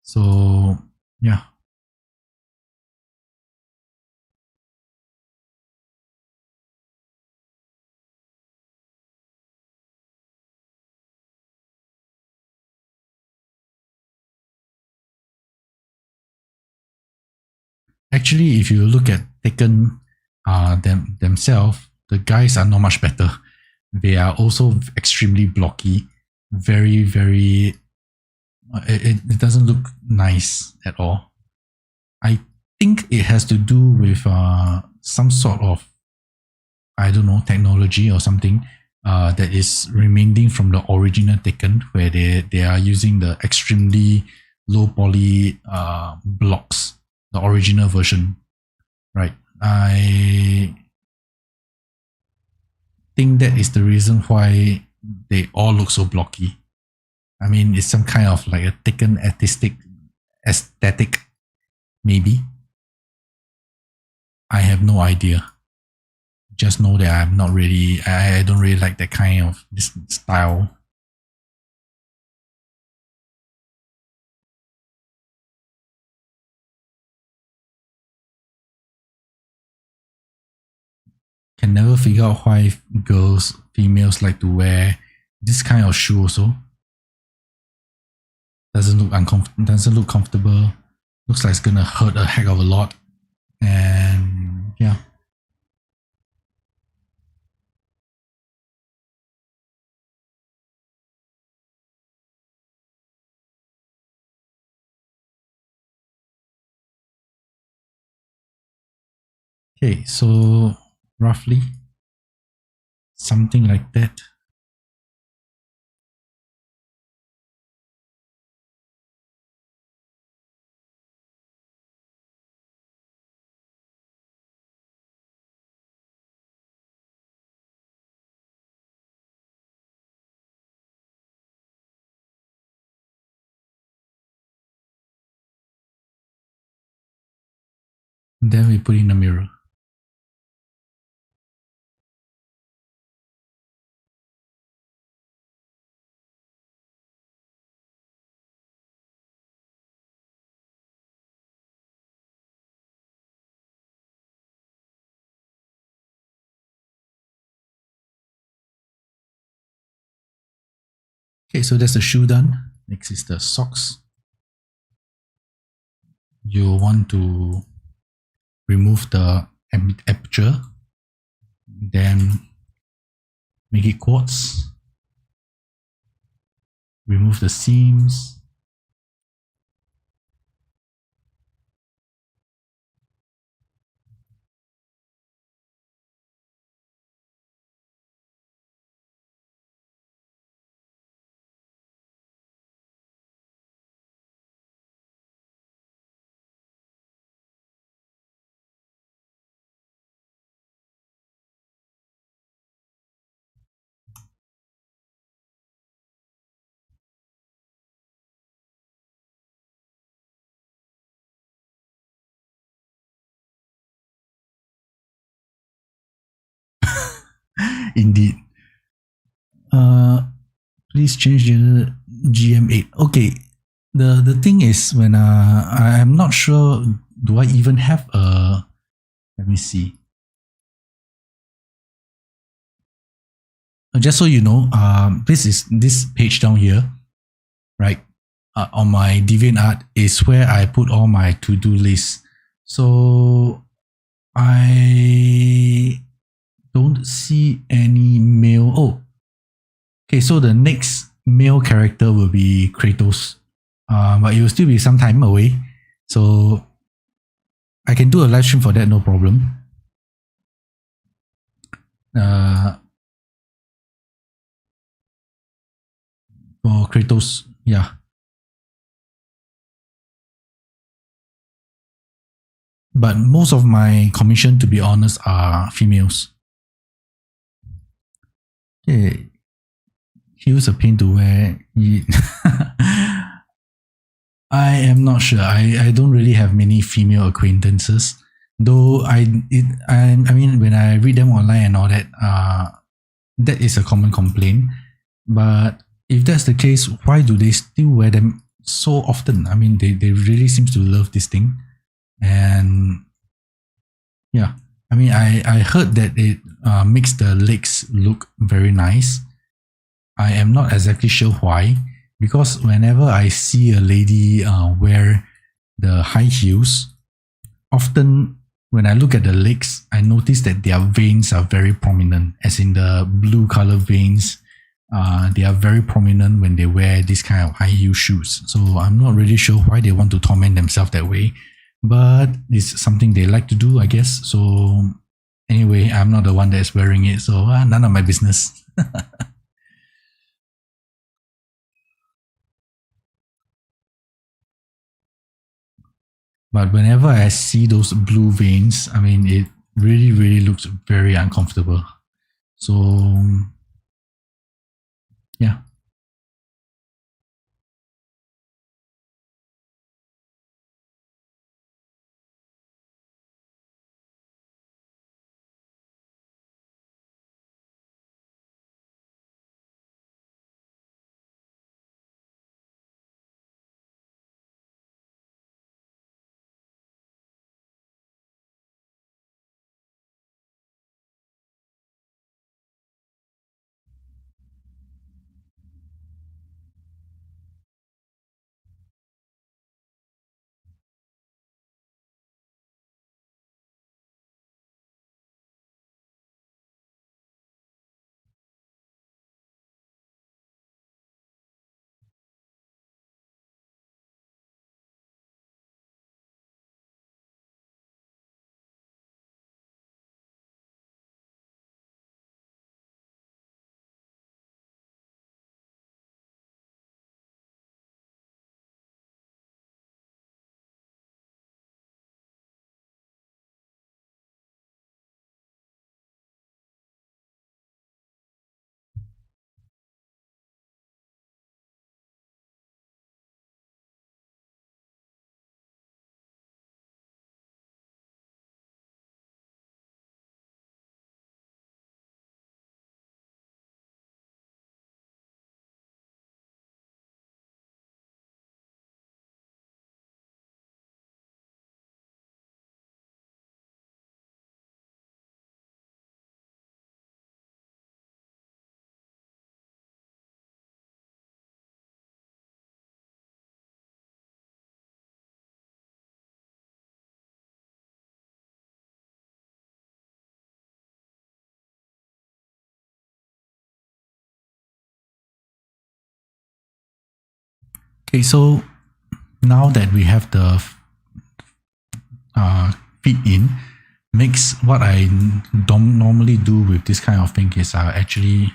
So yeah. Actually, if you look at Tekken themselves, the guys are not much better. They are also extremely blocky, very, very. It doesn't look nice at all. I think it has to do with some sort of, I don't know, technology or something that is remaining from the original Tekken, where they are using the extremely low poly blocks, the original version, right? I think that is the reason why they all look so blocky. I mean, it's some kind of like a Tekken aesthetic, maybe. I have no idea. Just know that I'm not really, I don't really like that kind of this style. Can never figure out why females like to wear this kind of shoe also. Doesn't look comfortable. Looks like it's gonna hurt a heck of a lot. And yeah. Okay, so roughly something like that. Then we put in a mirror. Okay, so that's the shoe done. Next is the socks. You want to remove the aperture, then make it quartz. Remove the seams. Indeed. Please change the GM8. Okay. The thing is, when I'm not sure, do I even have a, let me see. Just so you know, this is this page down here, right? On my DeviantArt is where I put all my to-do lists. So I don't see any male. Oh, okay. So the next male character will be Kratos, but it will still be some time away. So I can do a live stream for that, no problem. For Kratos, yeah. But most of my commission, to be honest, are females. Okay. Here's a pain to wear. I am not sure. I don't really have many female acquaintances. Though I mean, when I read them online and all that, that is a common complaint. But if that's the case, why do they still wear them so often? I mean, they really seems to love this thing. And yeah, I mean, I heard that it makes the legs look very nice. I am not exactly sure why, because whenever I see a lady wear the high heels, often when I look at the legs, I notice that their veins are very prominent, as in the blue color veins. They are very prominent when they wear this kind of high heel shoes. So I'm not really sure why they want to torment themselves that way, but it's something they like to do, I guess. So anyway, I'm not the one that's wearing it, so none of my business. But whenever I see those blue veins, I mean, it really, really looks very uncomfortable. So, yeah. Okay, so now that we have the feed in, makes what I don't normally do with this kind of thing is actually,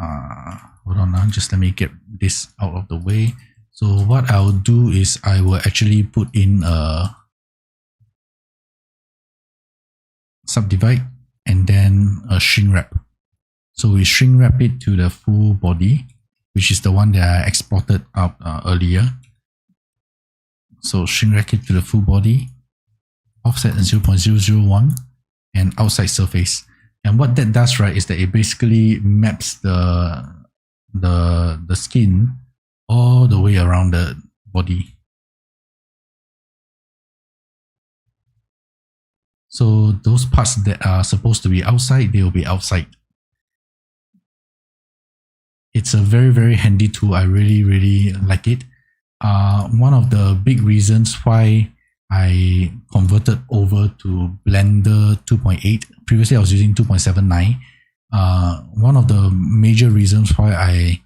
hold on, just let me get this out of the way. So what I'll do is I will actually put in a subdivide and then a shrink wrap. So we shrink wrap it to the full body, which is the one that I exported out earlier. So shrink wrap it to the full body, offset 0.001, and outside surface. And what that does, right, is that it basically maps the skin all the way around the body. So those parts that are supposed to be outside, they will be outside. It's a very, very handy tool. I really, really like it. One of the big reasons why I converted over to Blender 2.8. Previously, I was using 2.79. One of the major reasons why I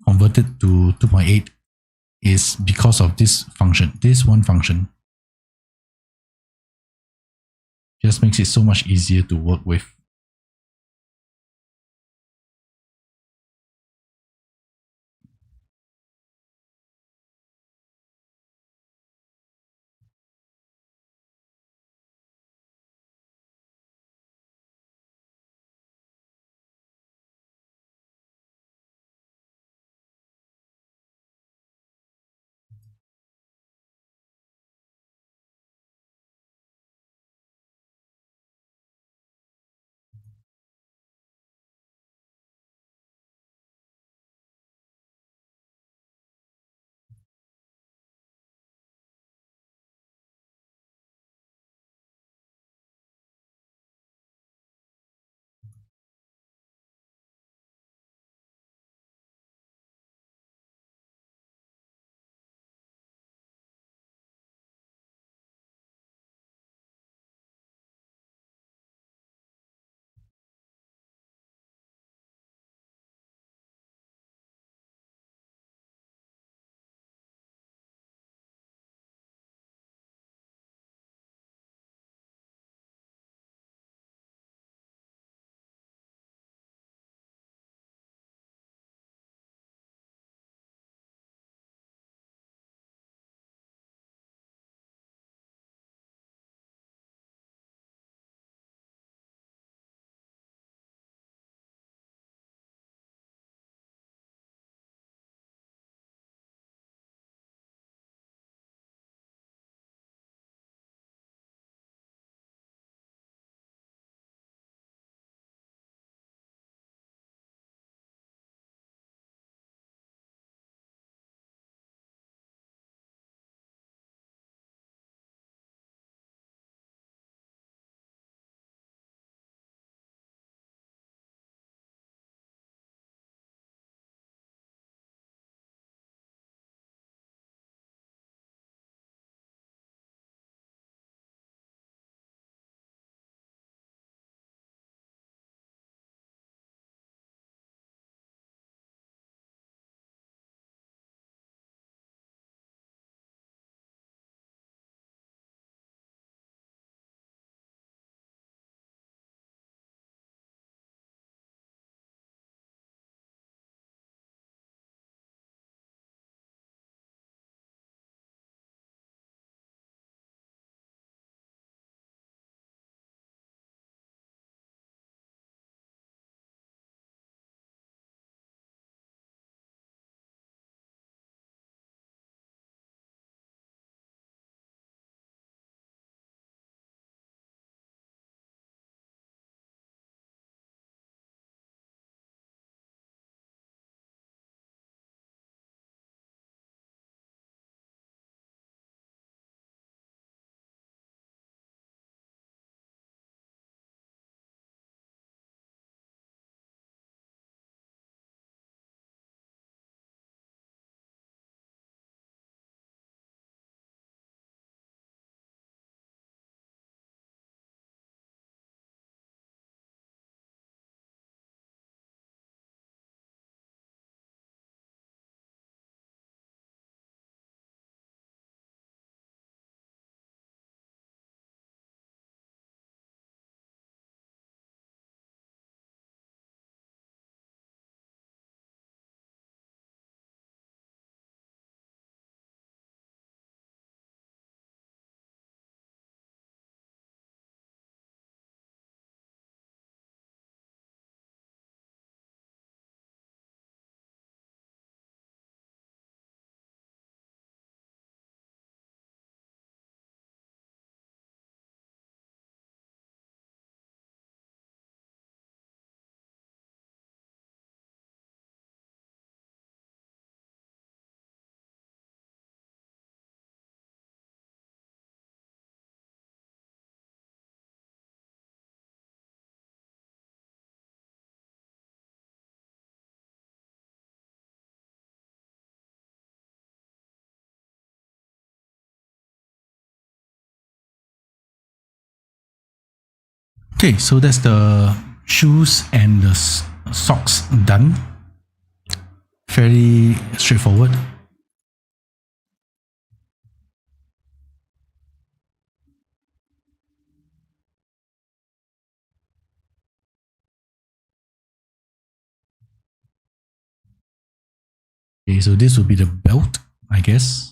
converted to 2.8 is because of this function. This one function just makes it so much easier to work with. Okay, so that's the shoes and the socks done. Fairly straightforward. Okay, so this will be the belt, I guess.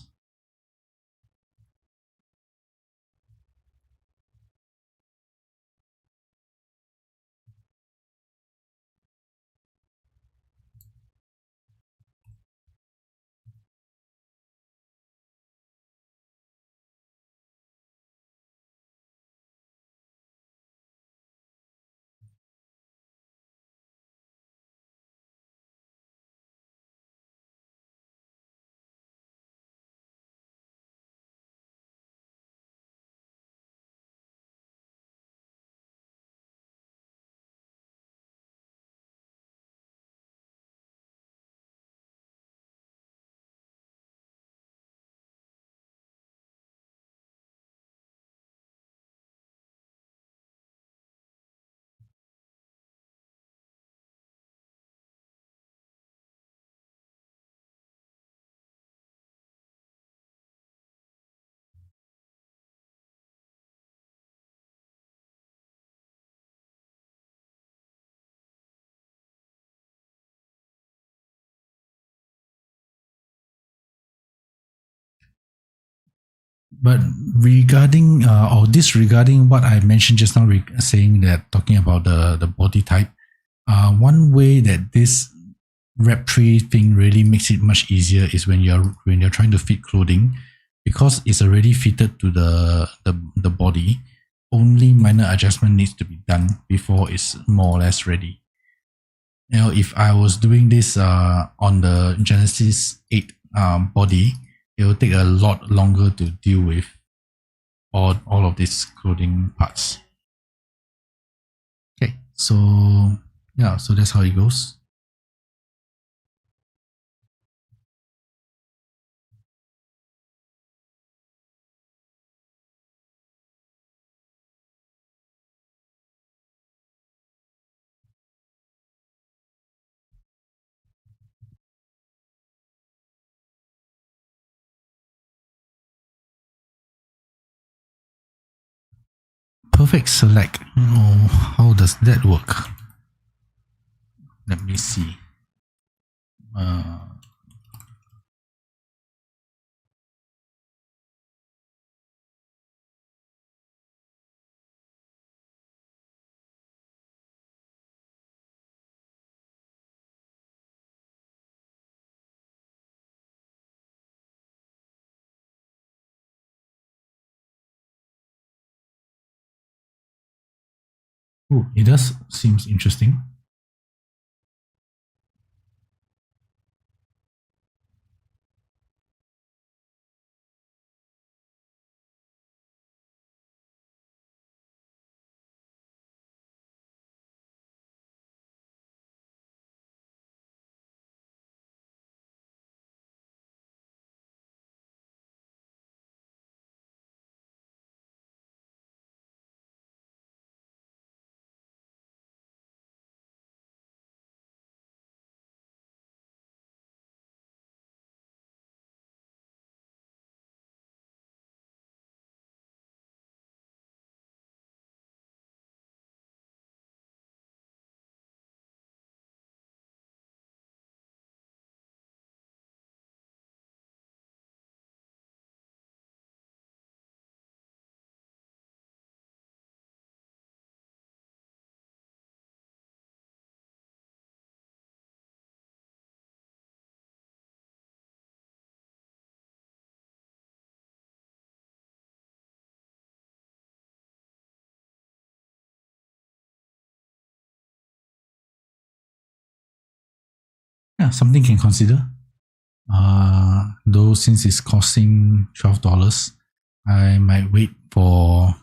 But regarding or disregarding what I mentioned just now, saying that talking about the body type, one way that this Rep 3 thing really makes it much easier is when you're trying to fit clothing, because it's already fitted to the body. Only minor adjustment needs to be done before it's more or less ready. You know, if I was doing this on the Genesis 8 body, it will take a lot longer to deal with all of these clothing parts. Okay, so yeah, so that's how it goes. Perfect select. Oh, how does that work? Let me see. Uh, oh, it does seems interesting. Yeah, something can consider. Though since it's costing $12, I might wait for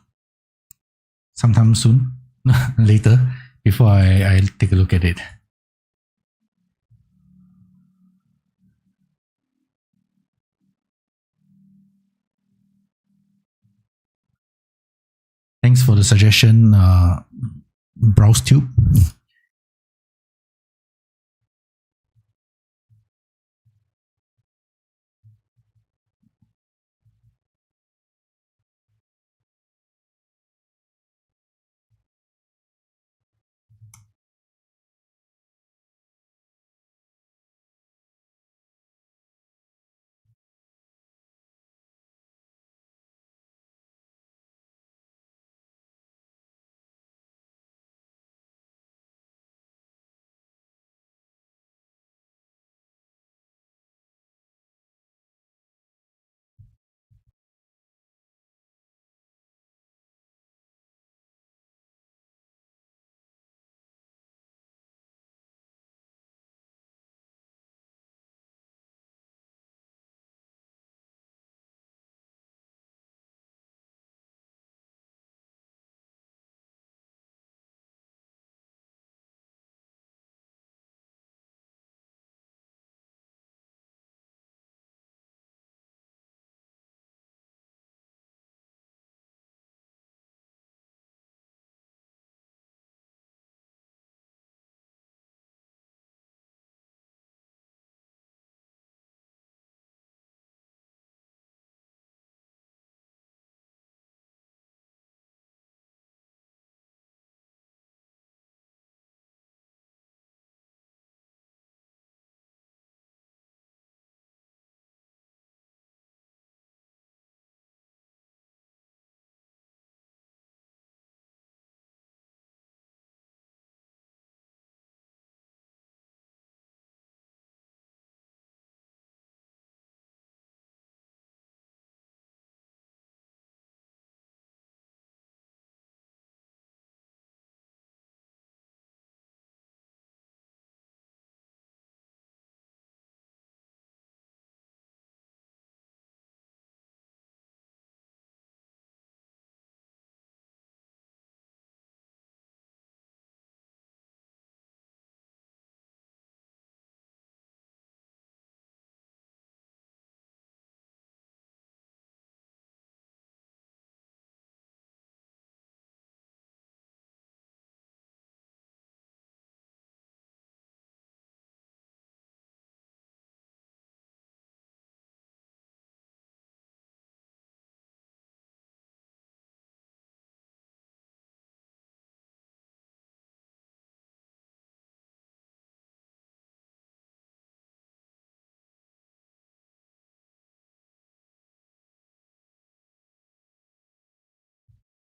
sometime soon, later, before I take a look at it. Thank Thanks for the suggestion, BrowseTube.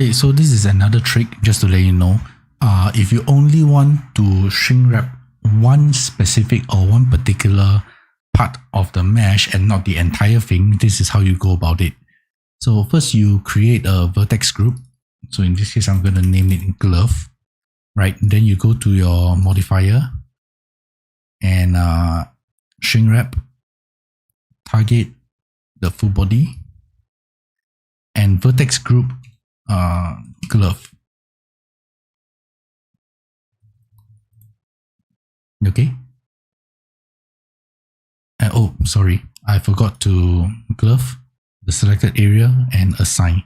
Okay, so this is another trick just to let you know. If you only want to shrink wrap one specific or one particular part of the mesh and not the entire thing, this is how you go about it. So first you create a vertex group. So in this case, I'm going to name it glove, right? Then you go to your modifier and shrink wrap, target the full body, and vertex group glove. Okay. Oh, sorry, I forgot to glove the selected area and assign.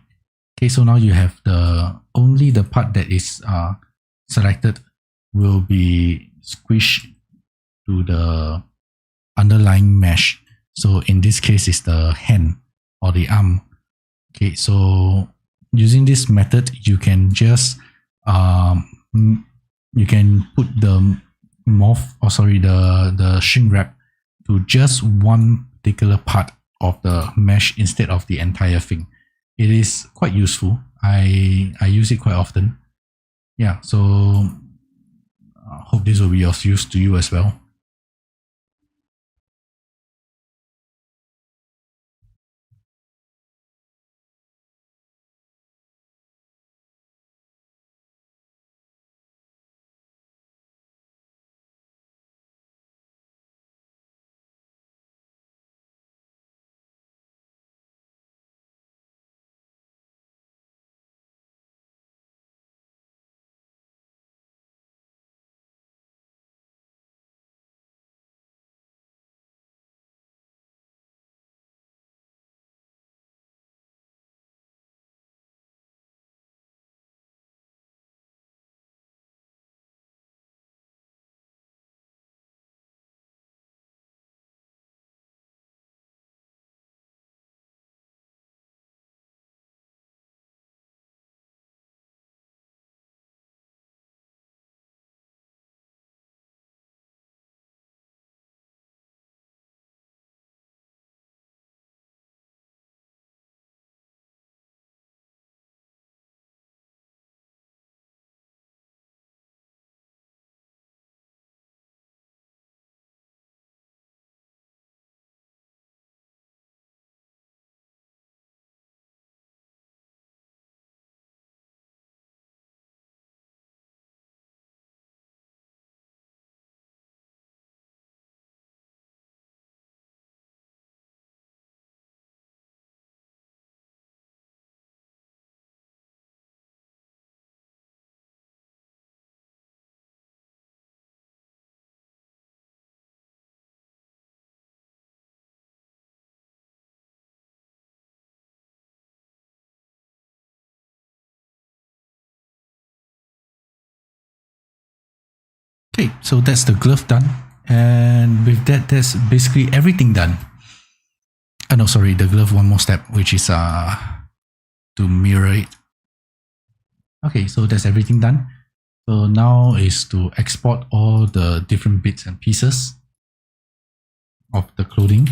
Okay, so now you have only the part that is selected will be squished to the underlying mesh. So in this case, it's the hand or the arm. Okay, so using this method, you can just you can put the the shrink wrap to just one particular part of the mesh instead of the entire thing. It is quite useful. I use it quite often. Yeah, so hope this will be of use to you as well. Okay, so that's the glove done. And with that, that's basically everything done. No, sorry, the glove one more step, which is to mirror it. Okay, so that's everything done. So now is to export all the different bits and pieces of the clothing.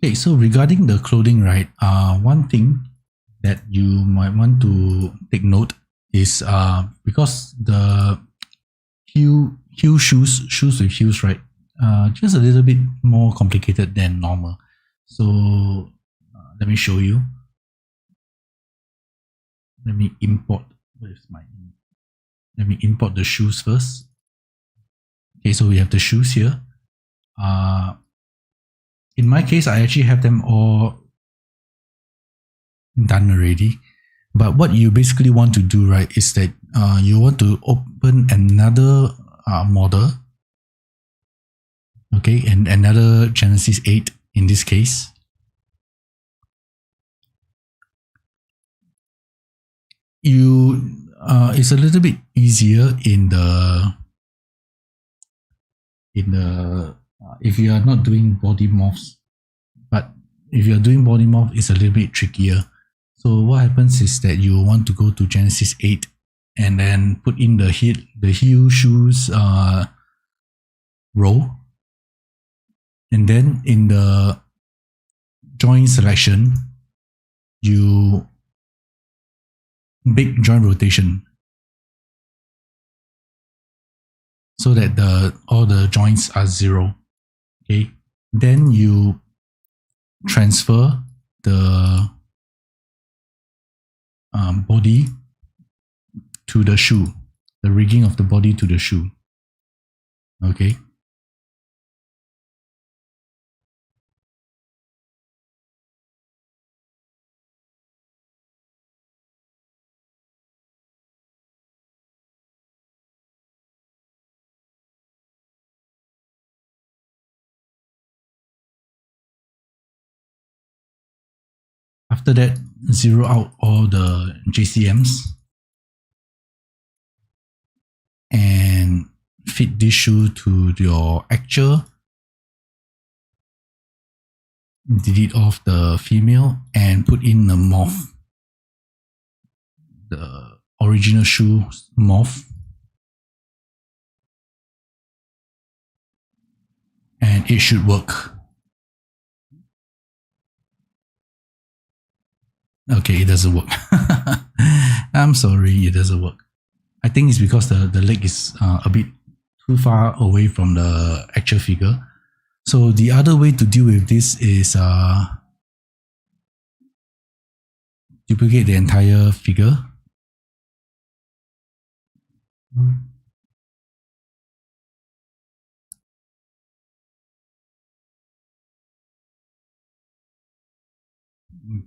Okay, so regarding the clothing, right? One thing that you might want to take note is because the heel shoes with heels, right? Just a little bit more complicated than normal. So let me show you. Let me import. Where's my? Let me import the shoes first. Okay, so we have the shoes here. In my case, I actually have them all done already. But what you basically want to do, right, is that you want to open another model, okay, and another Genesis 8 in this case. It's a little bit easier in the if you are not doing body morphs, but if you're doing body morph, it's a little bit trickier. So what happens is that you want to go to Genesis 8 and then put in the heel shoes row, and then in the joint selection, you big joint rotation so that all the joints are 0. Okay, then you transfer the body to the shoe, the rigging of the body to the shoe. Okay. After that, zero out all the JCMs and fit this shoe to your actual. Delete off the female and put in the morph, the original shoe morph, and it should work. Okay, it doesn't work. I'm sorry, it doesn't work. I think it's because the leg is a bit too far away from the actual figure. So the other way to deal with this is duplicate the entire figure.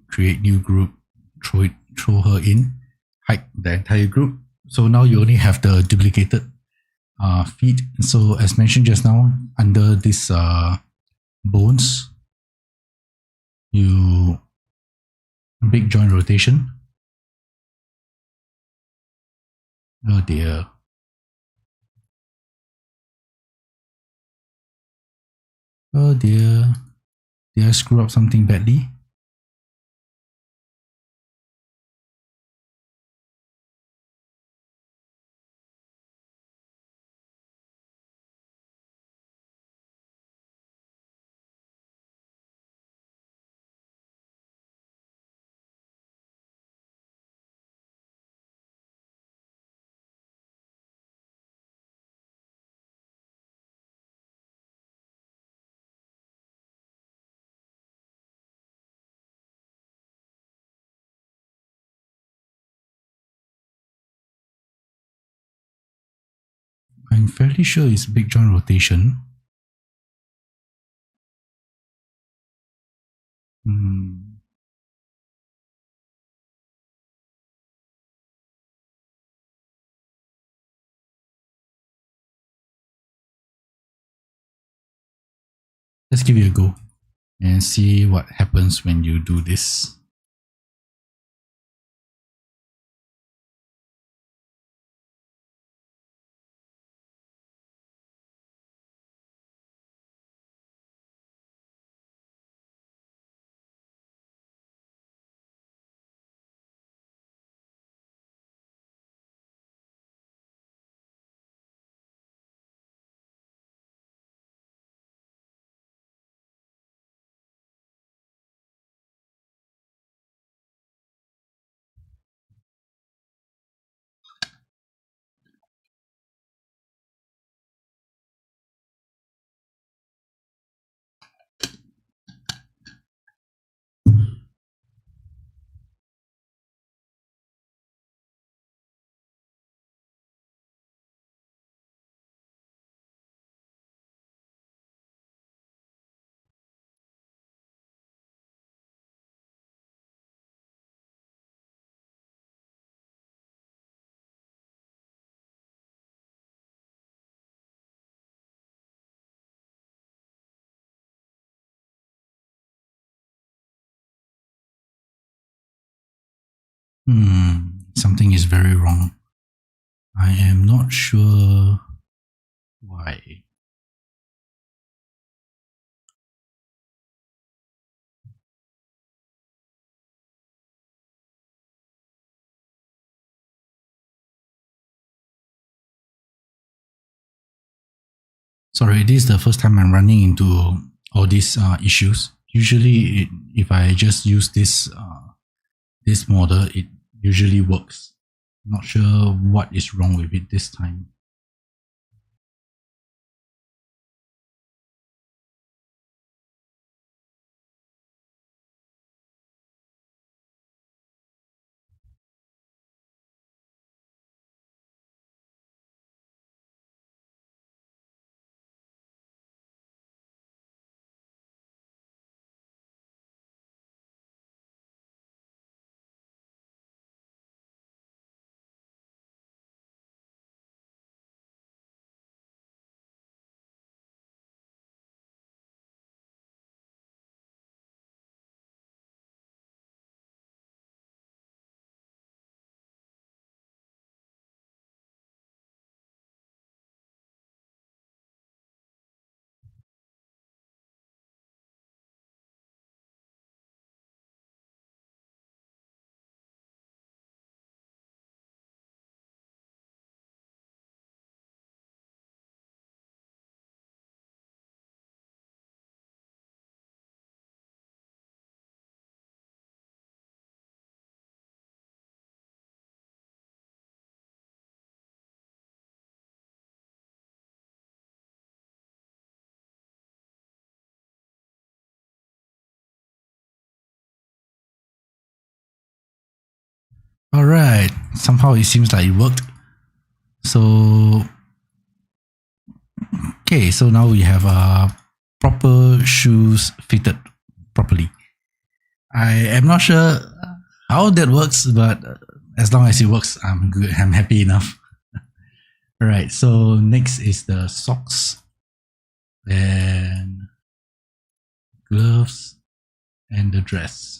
Create new group, throw her in, hide the entire group. So now you only have the duplicated feet. So as mentioned just now, under this bones, you big joint rotation. Oh dear. Oh dear. Did I screw up something badly? I'm fairly sure it's big joint rotation. Let's give it a go and see what happens when you do this. Something is very wrong. I am not sure why. Sorry, this is the first time I'm running into all these issues. Usually, if I just use this model, it usually works. Not sure what is wrong with it this time. All right. Somehow it seems like it worked. So, okay. So now we have proper shoes fitted properly. I am not sure how that works, but as long as it works, I'm good. I'm happy enough. All right. So next is the socks and gloves and the dress.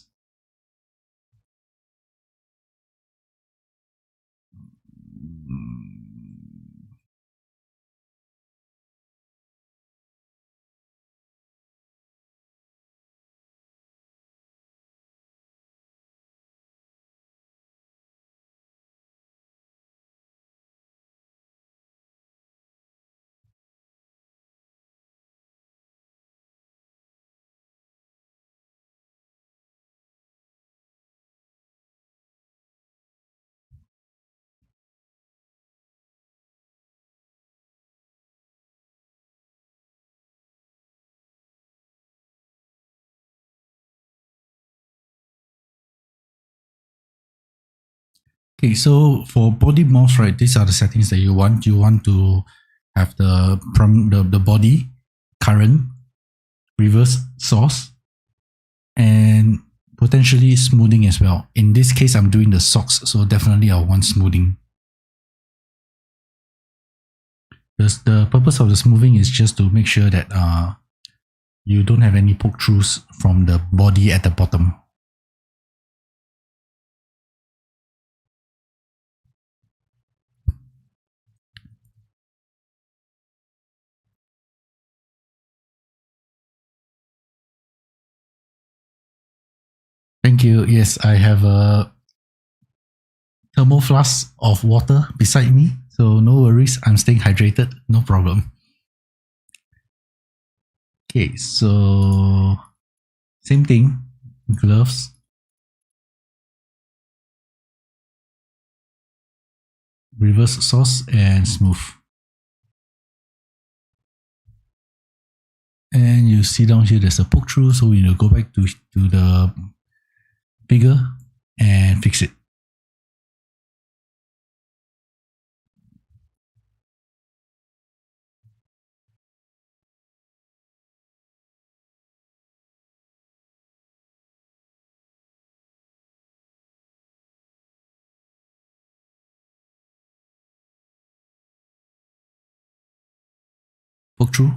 Okay, so for body morphs, right, these are the settings that you want. You want to have the body, current, reverse source, and potentially smoothing as well. In this case, I'm doing the socks, so definitely I want smoothing. The purpose of the smoothing is just to make sure that you don't have any poke throughs from the body at the bottom. Thank you. Yes, I have a thermal flask of water beside me, so no worries. I'm staying hydrated, no problem. Okay, so same thing, gloves. Reverse source and smooth. And you see down here, there's a poke through, so we need to go back to the figure and fix it. Poke through.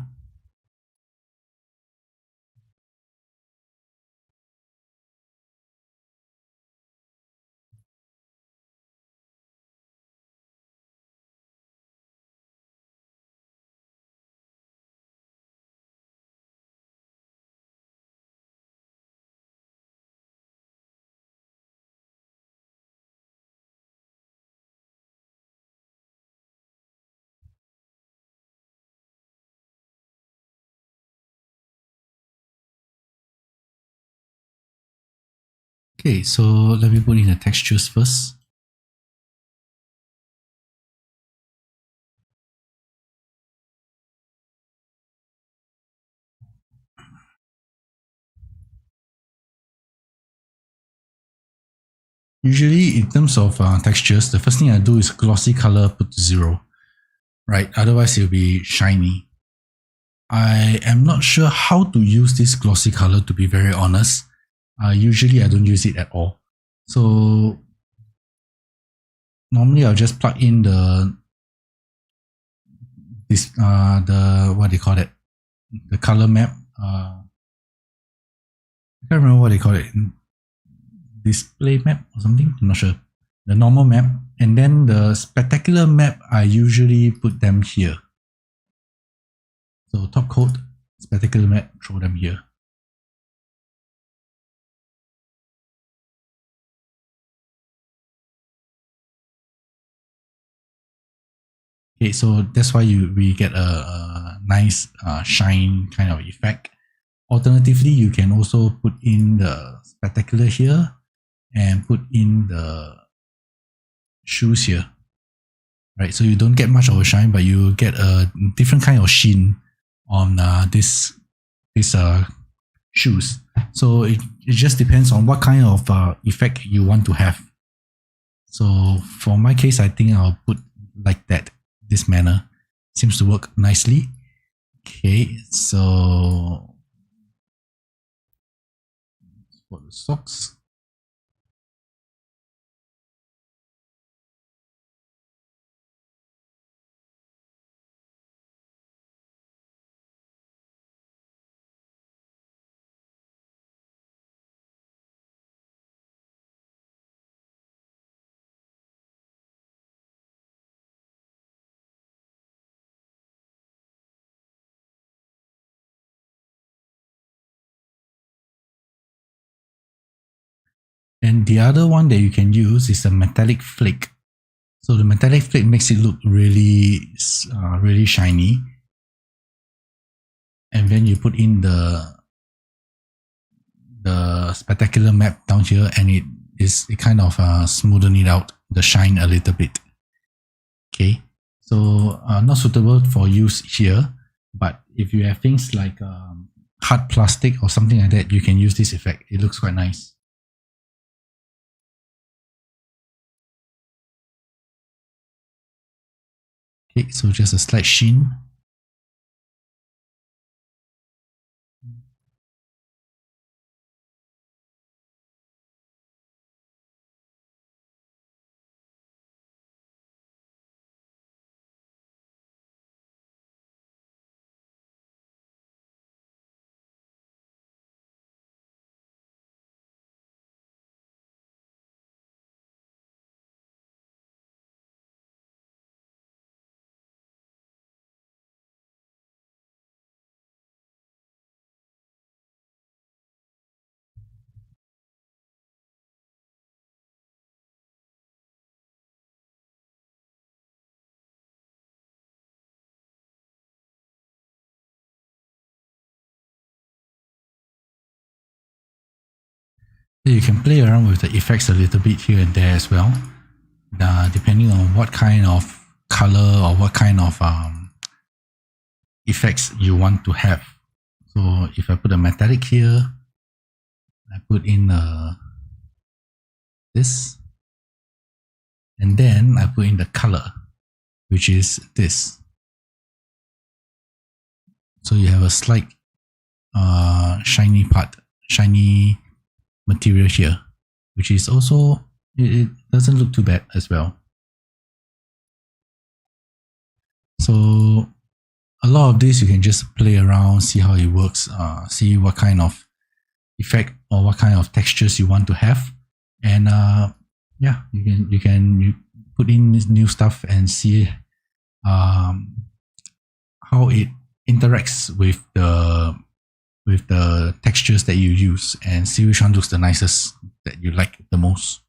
Okay, so let me put in the textures first. Usually in terms of textures, the first thing I do is glossy color put to 0, right? Otherwise it'll be shiny. I am not sure how to use this glossy color, to be very honest. Usually I don't use it at all. So normally I'll just plug in the what they call it, the color map. I can't remember what they call it. Display map or something. I'm not sure. The normal map, and then the spectacular map. I usually put them here. So top code, spectacular map, throw them here. Okay, so that's why we get a nice shine kind of effect. Alternatively, you can also put in the spectacular here and put in the shoes here, right? So you don't get much of a shine, but you get a different kind of sheen on this shoes. So it just depends on what kind of effect you want to have. So for my case, I think I'll put like that, this manner. Seems to work nicely. Okay, so for the socks. And the other one that you can use is a metallic flake. So the metallic flake makes it look really, really shiny. And then you put in the spectacular map down here, and it kind of smoothen it out, the shine a little bit. Okay, so not suitable for use here, but if you have things like hard plastic or something like that, you can use this effect. It looks quite nice. Okay, so just a slight sheen. You can play around with the effects a little bit here and there as well, depending on what kind of color or what kind of effects you want to have. So if I put a metallic here, I put in this, and then I put in the color, which is this. So you have a slight shiny material here, which is also, it doesn't look too bad as well. So a lot of this you can just play around, see how it works, see what kind of effect or what kind of textures you want to have, and yeah, you put in this new stuff and see how it interacts with the textures that you use, and see which one looks the nicest, that you like the most.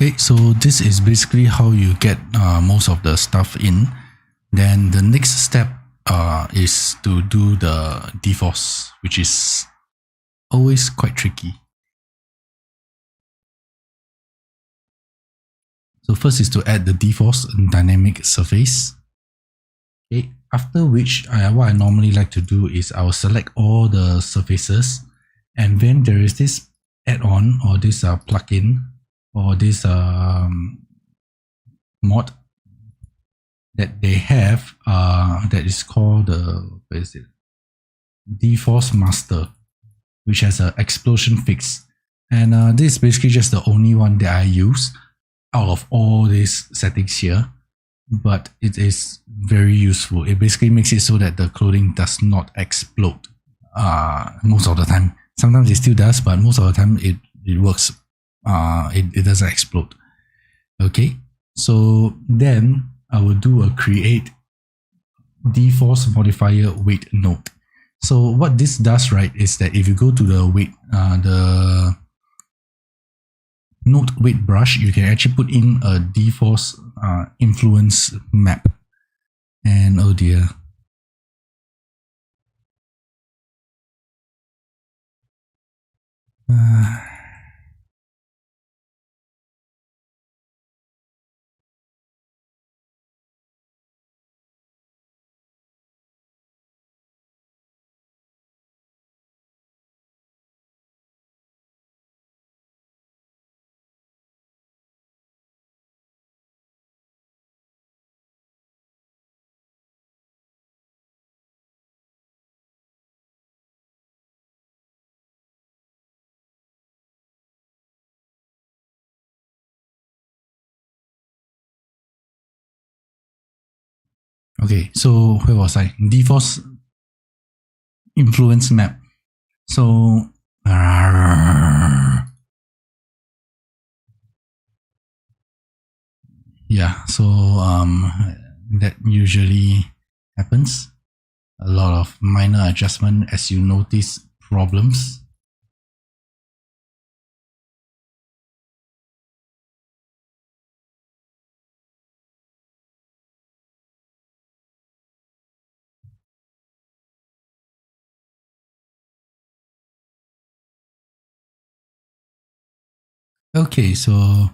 Okay, so this is basically how you get most of the stuff in. Then the next step is to do the deforce, which is always quite tricky. So first is to add the deforce dynamic surface. Okay, after which what I normally like to do is I will select all the surfaces, and then there is this add-on or this plugin or this mod that they have that is called what is it? Deforce Master, which has an explosion fix. And this is basically just the only one that I use out of all these settings here. But it is very useful. It basically makes it so that the clothing does not explode most of the time. Sometimes it still does, but most of the time it works. It doesn't explode. Okay, so then I will do a create deforce modifier weight node. So what this does, right, is that if you go to the weight, the node weight brush, you can actually put in a deforce influence map. And oh dear. Okay, so where was I? Deforce influence map. So yeah, so that usually happens. A lot of minor adjustment as you notice problems. Okay, so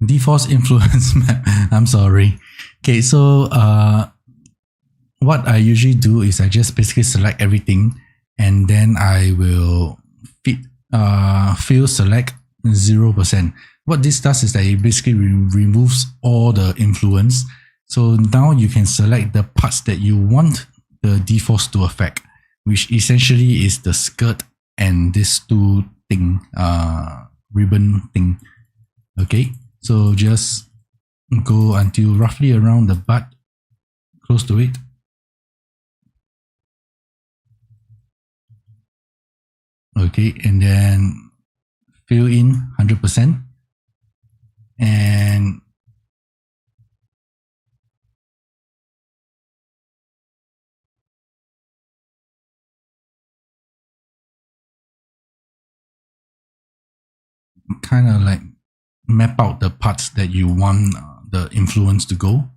deforce influence map. I'm sorry. Okay, so what I usually do is I just basically select everything, and then I will fill select 0%. What this does is that it basically removes all the influence. So now you can select the parts that you want the deforce to affect, which essentially is the skirt and this two thing, ribbon thing. Okay, so just go until roughly around the butt, close to it. Okay, and then fill in 100%, and kind of like map out the parts that you want the influence to go,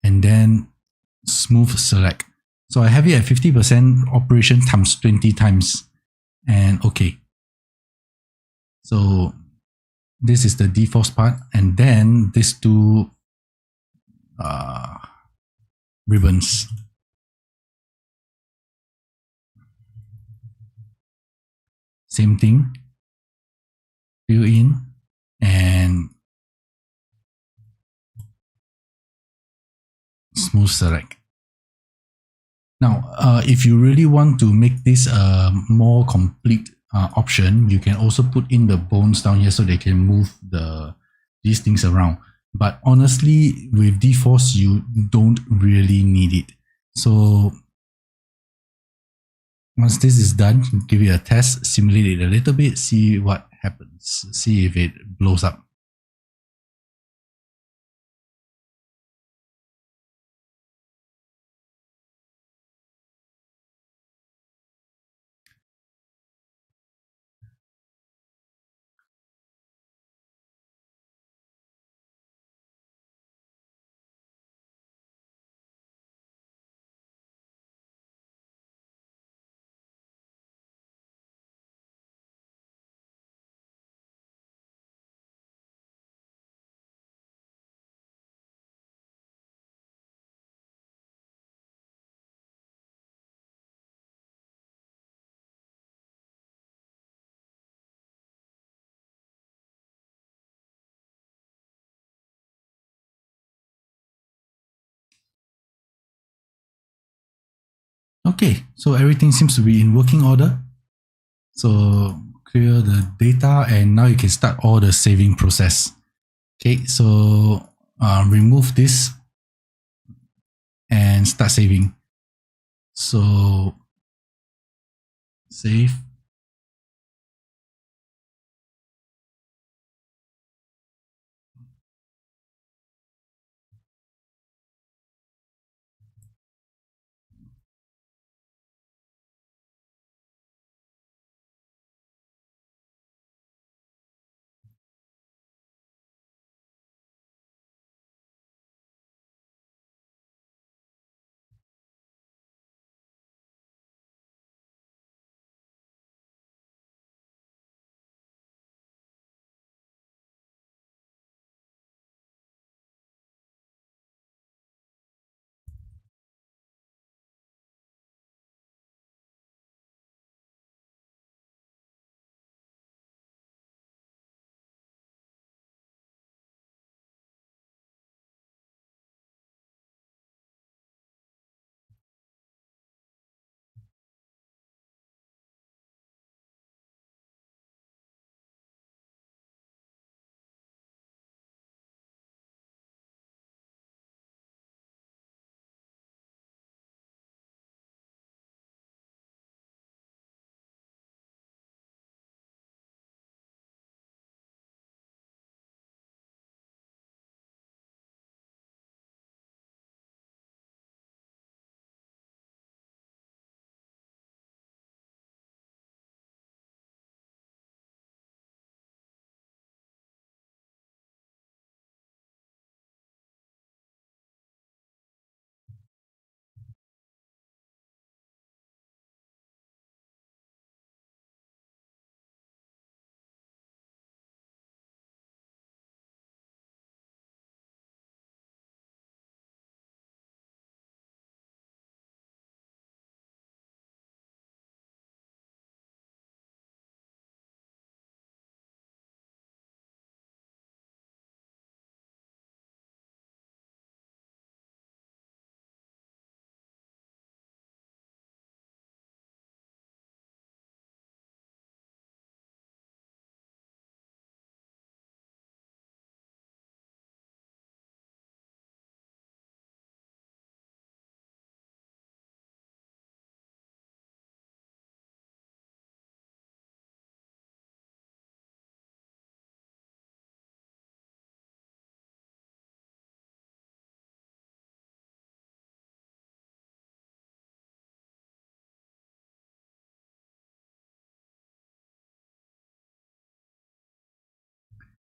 and then smooth select. So I have it at 50% operation times 20 times, and okay. So this is the deforce part, and then these two ribbons. Same thing, fill in, and smooth select. Now, if you really want to make this a more complete option, you can also put in the bones down here so they can move these things around. But honestly, with deforce, you don't really need it. So once this is done, give it a test, simulate it a little bit, see what happens, see if it blows up. Okay, so everything seems to be in working order. So clear the data and now you can start all the saving process. Okay, so remove this and start saving. So save.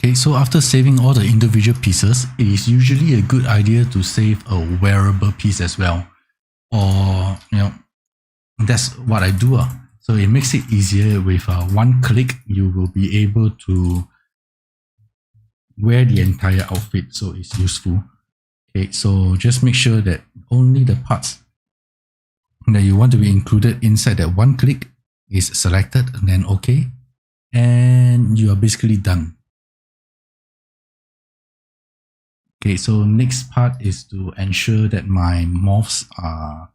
Okay, so after saving all the individual pieces, it is usually a good idea to save a wearable piece as well. Or, that's what I do. So it makes it easier with one click, you will be able to wear the entire outfit. So it's useful. Okay, so just make sure that only the parts that you want to be included inside that one click is selected and then okay. And you are basically done. Okay, so next part is to ensure that my morphs are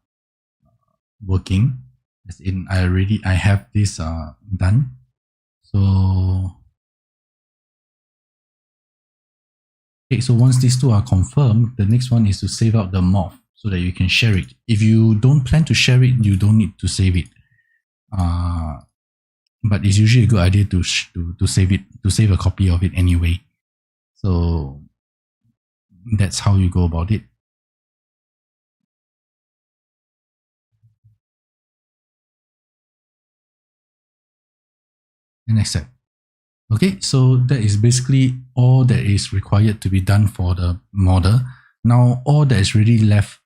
working. As in, I have this done. So okay, so once these two are confirmed, the next one is to save out the morph so that you can share it. If you don't plan to share it, you don't need to save it. But it's usually a good idea to save it, to save a copy of it anyway. So that's how you go about it. And accept. Okay, so that is basically all that is required to be done for the model. Now, all that is really left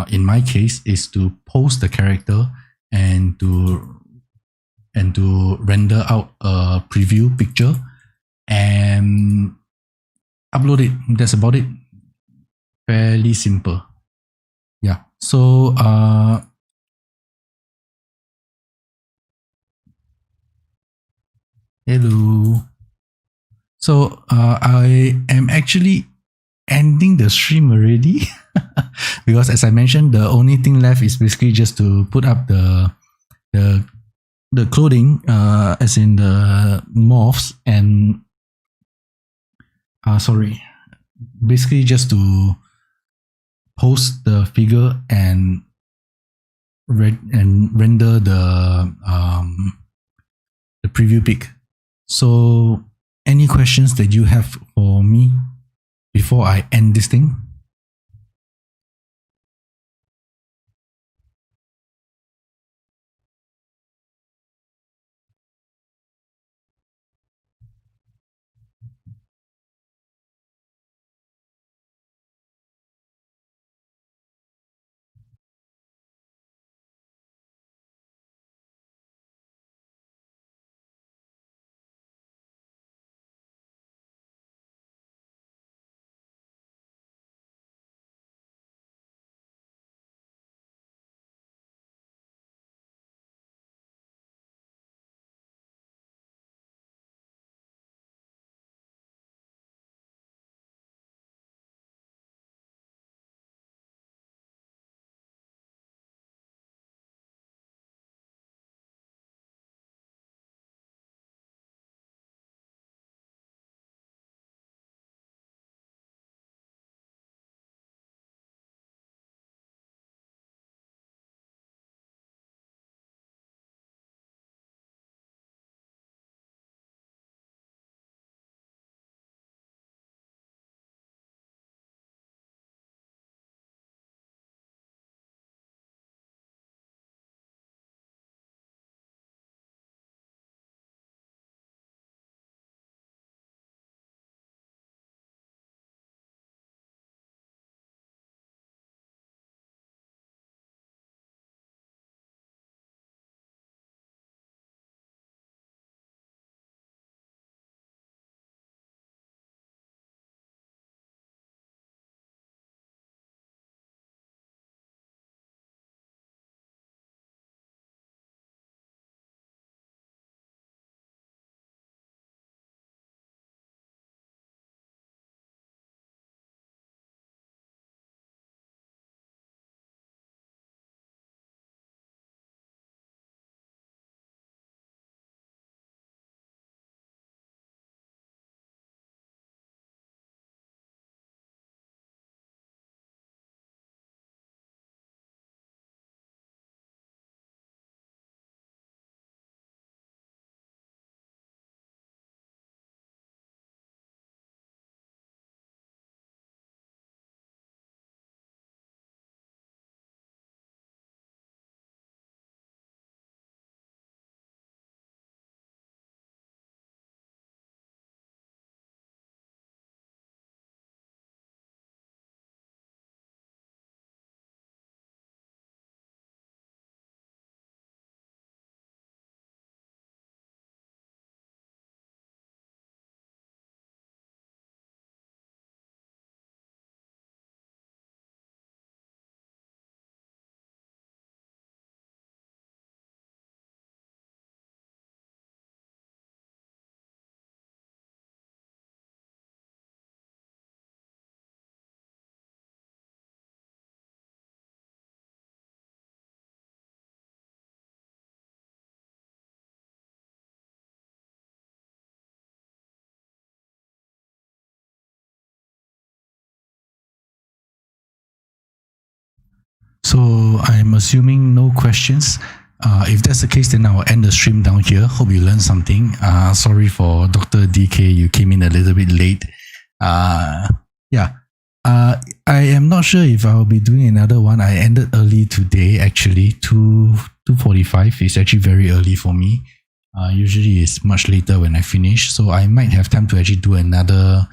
in my case is to post the character and to render out a preview picture and upload it. That's about it. Fairly simple. Yeah. So hello. So I am actually ending the stream already because as I mentioned, the only thing left is basically just to put up the clothing, as in the morphs, and basically just to post the figure and render the preview pic. So, any questions that you have for me before I end this thing? So I'm assuming no questions. If that's the case, then I'll end the stream down here. Hope you learned something. Sorry for Dr. DK, you came in a little bit late. Yeah. I am not sure if I'll be doing another one. I ended early today, actually. 2:45 is actually very early for me. Usually it's much later when I finish. So I might have time to actually do another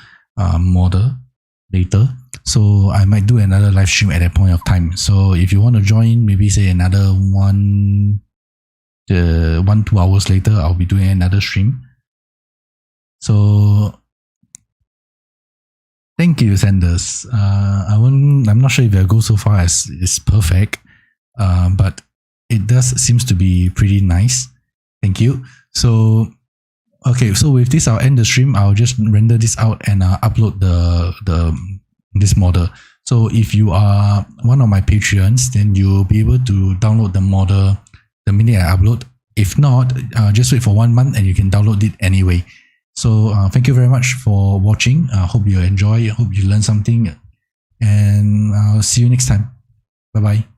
model later. So I might do another live stream at that point of time. So if you want to join, maybe say another 2 hours later, I'll be doing another stream. So thank you, Sanders. I'm not sure if I'll go so far as it's perfect, but it does seems to be pretty nice. Thank you. So okay, so with this, I'll end the stream. I'll just render this out and upload this model. So if you are one of my Patreons, then you'll be able to download the model the minute I upload. If not, just wait for 1 month and you can download it anyway. So thank you very much for watching. I hope you enjoy. I hope you learn something. And I'll see you next time. Bye-bye.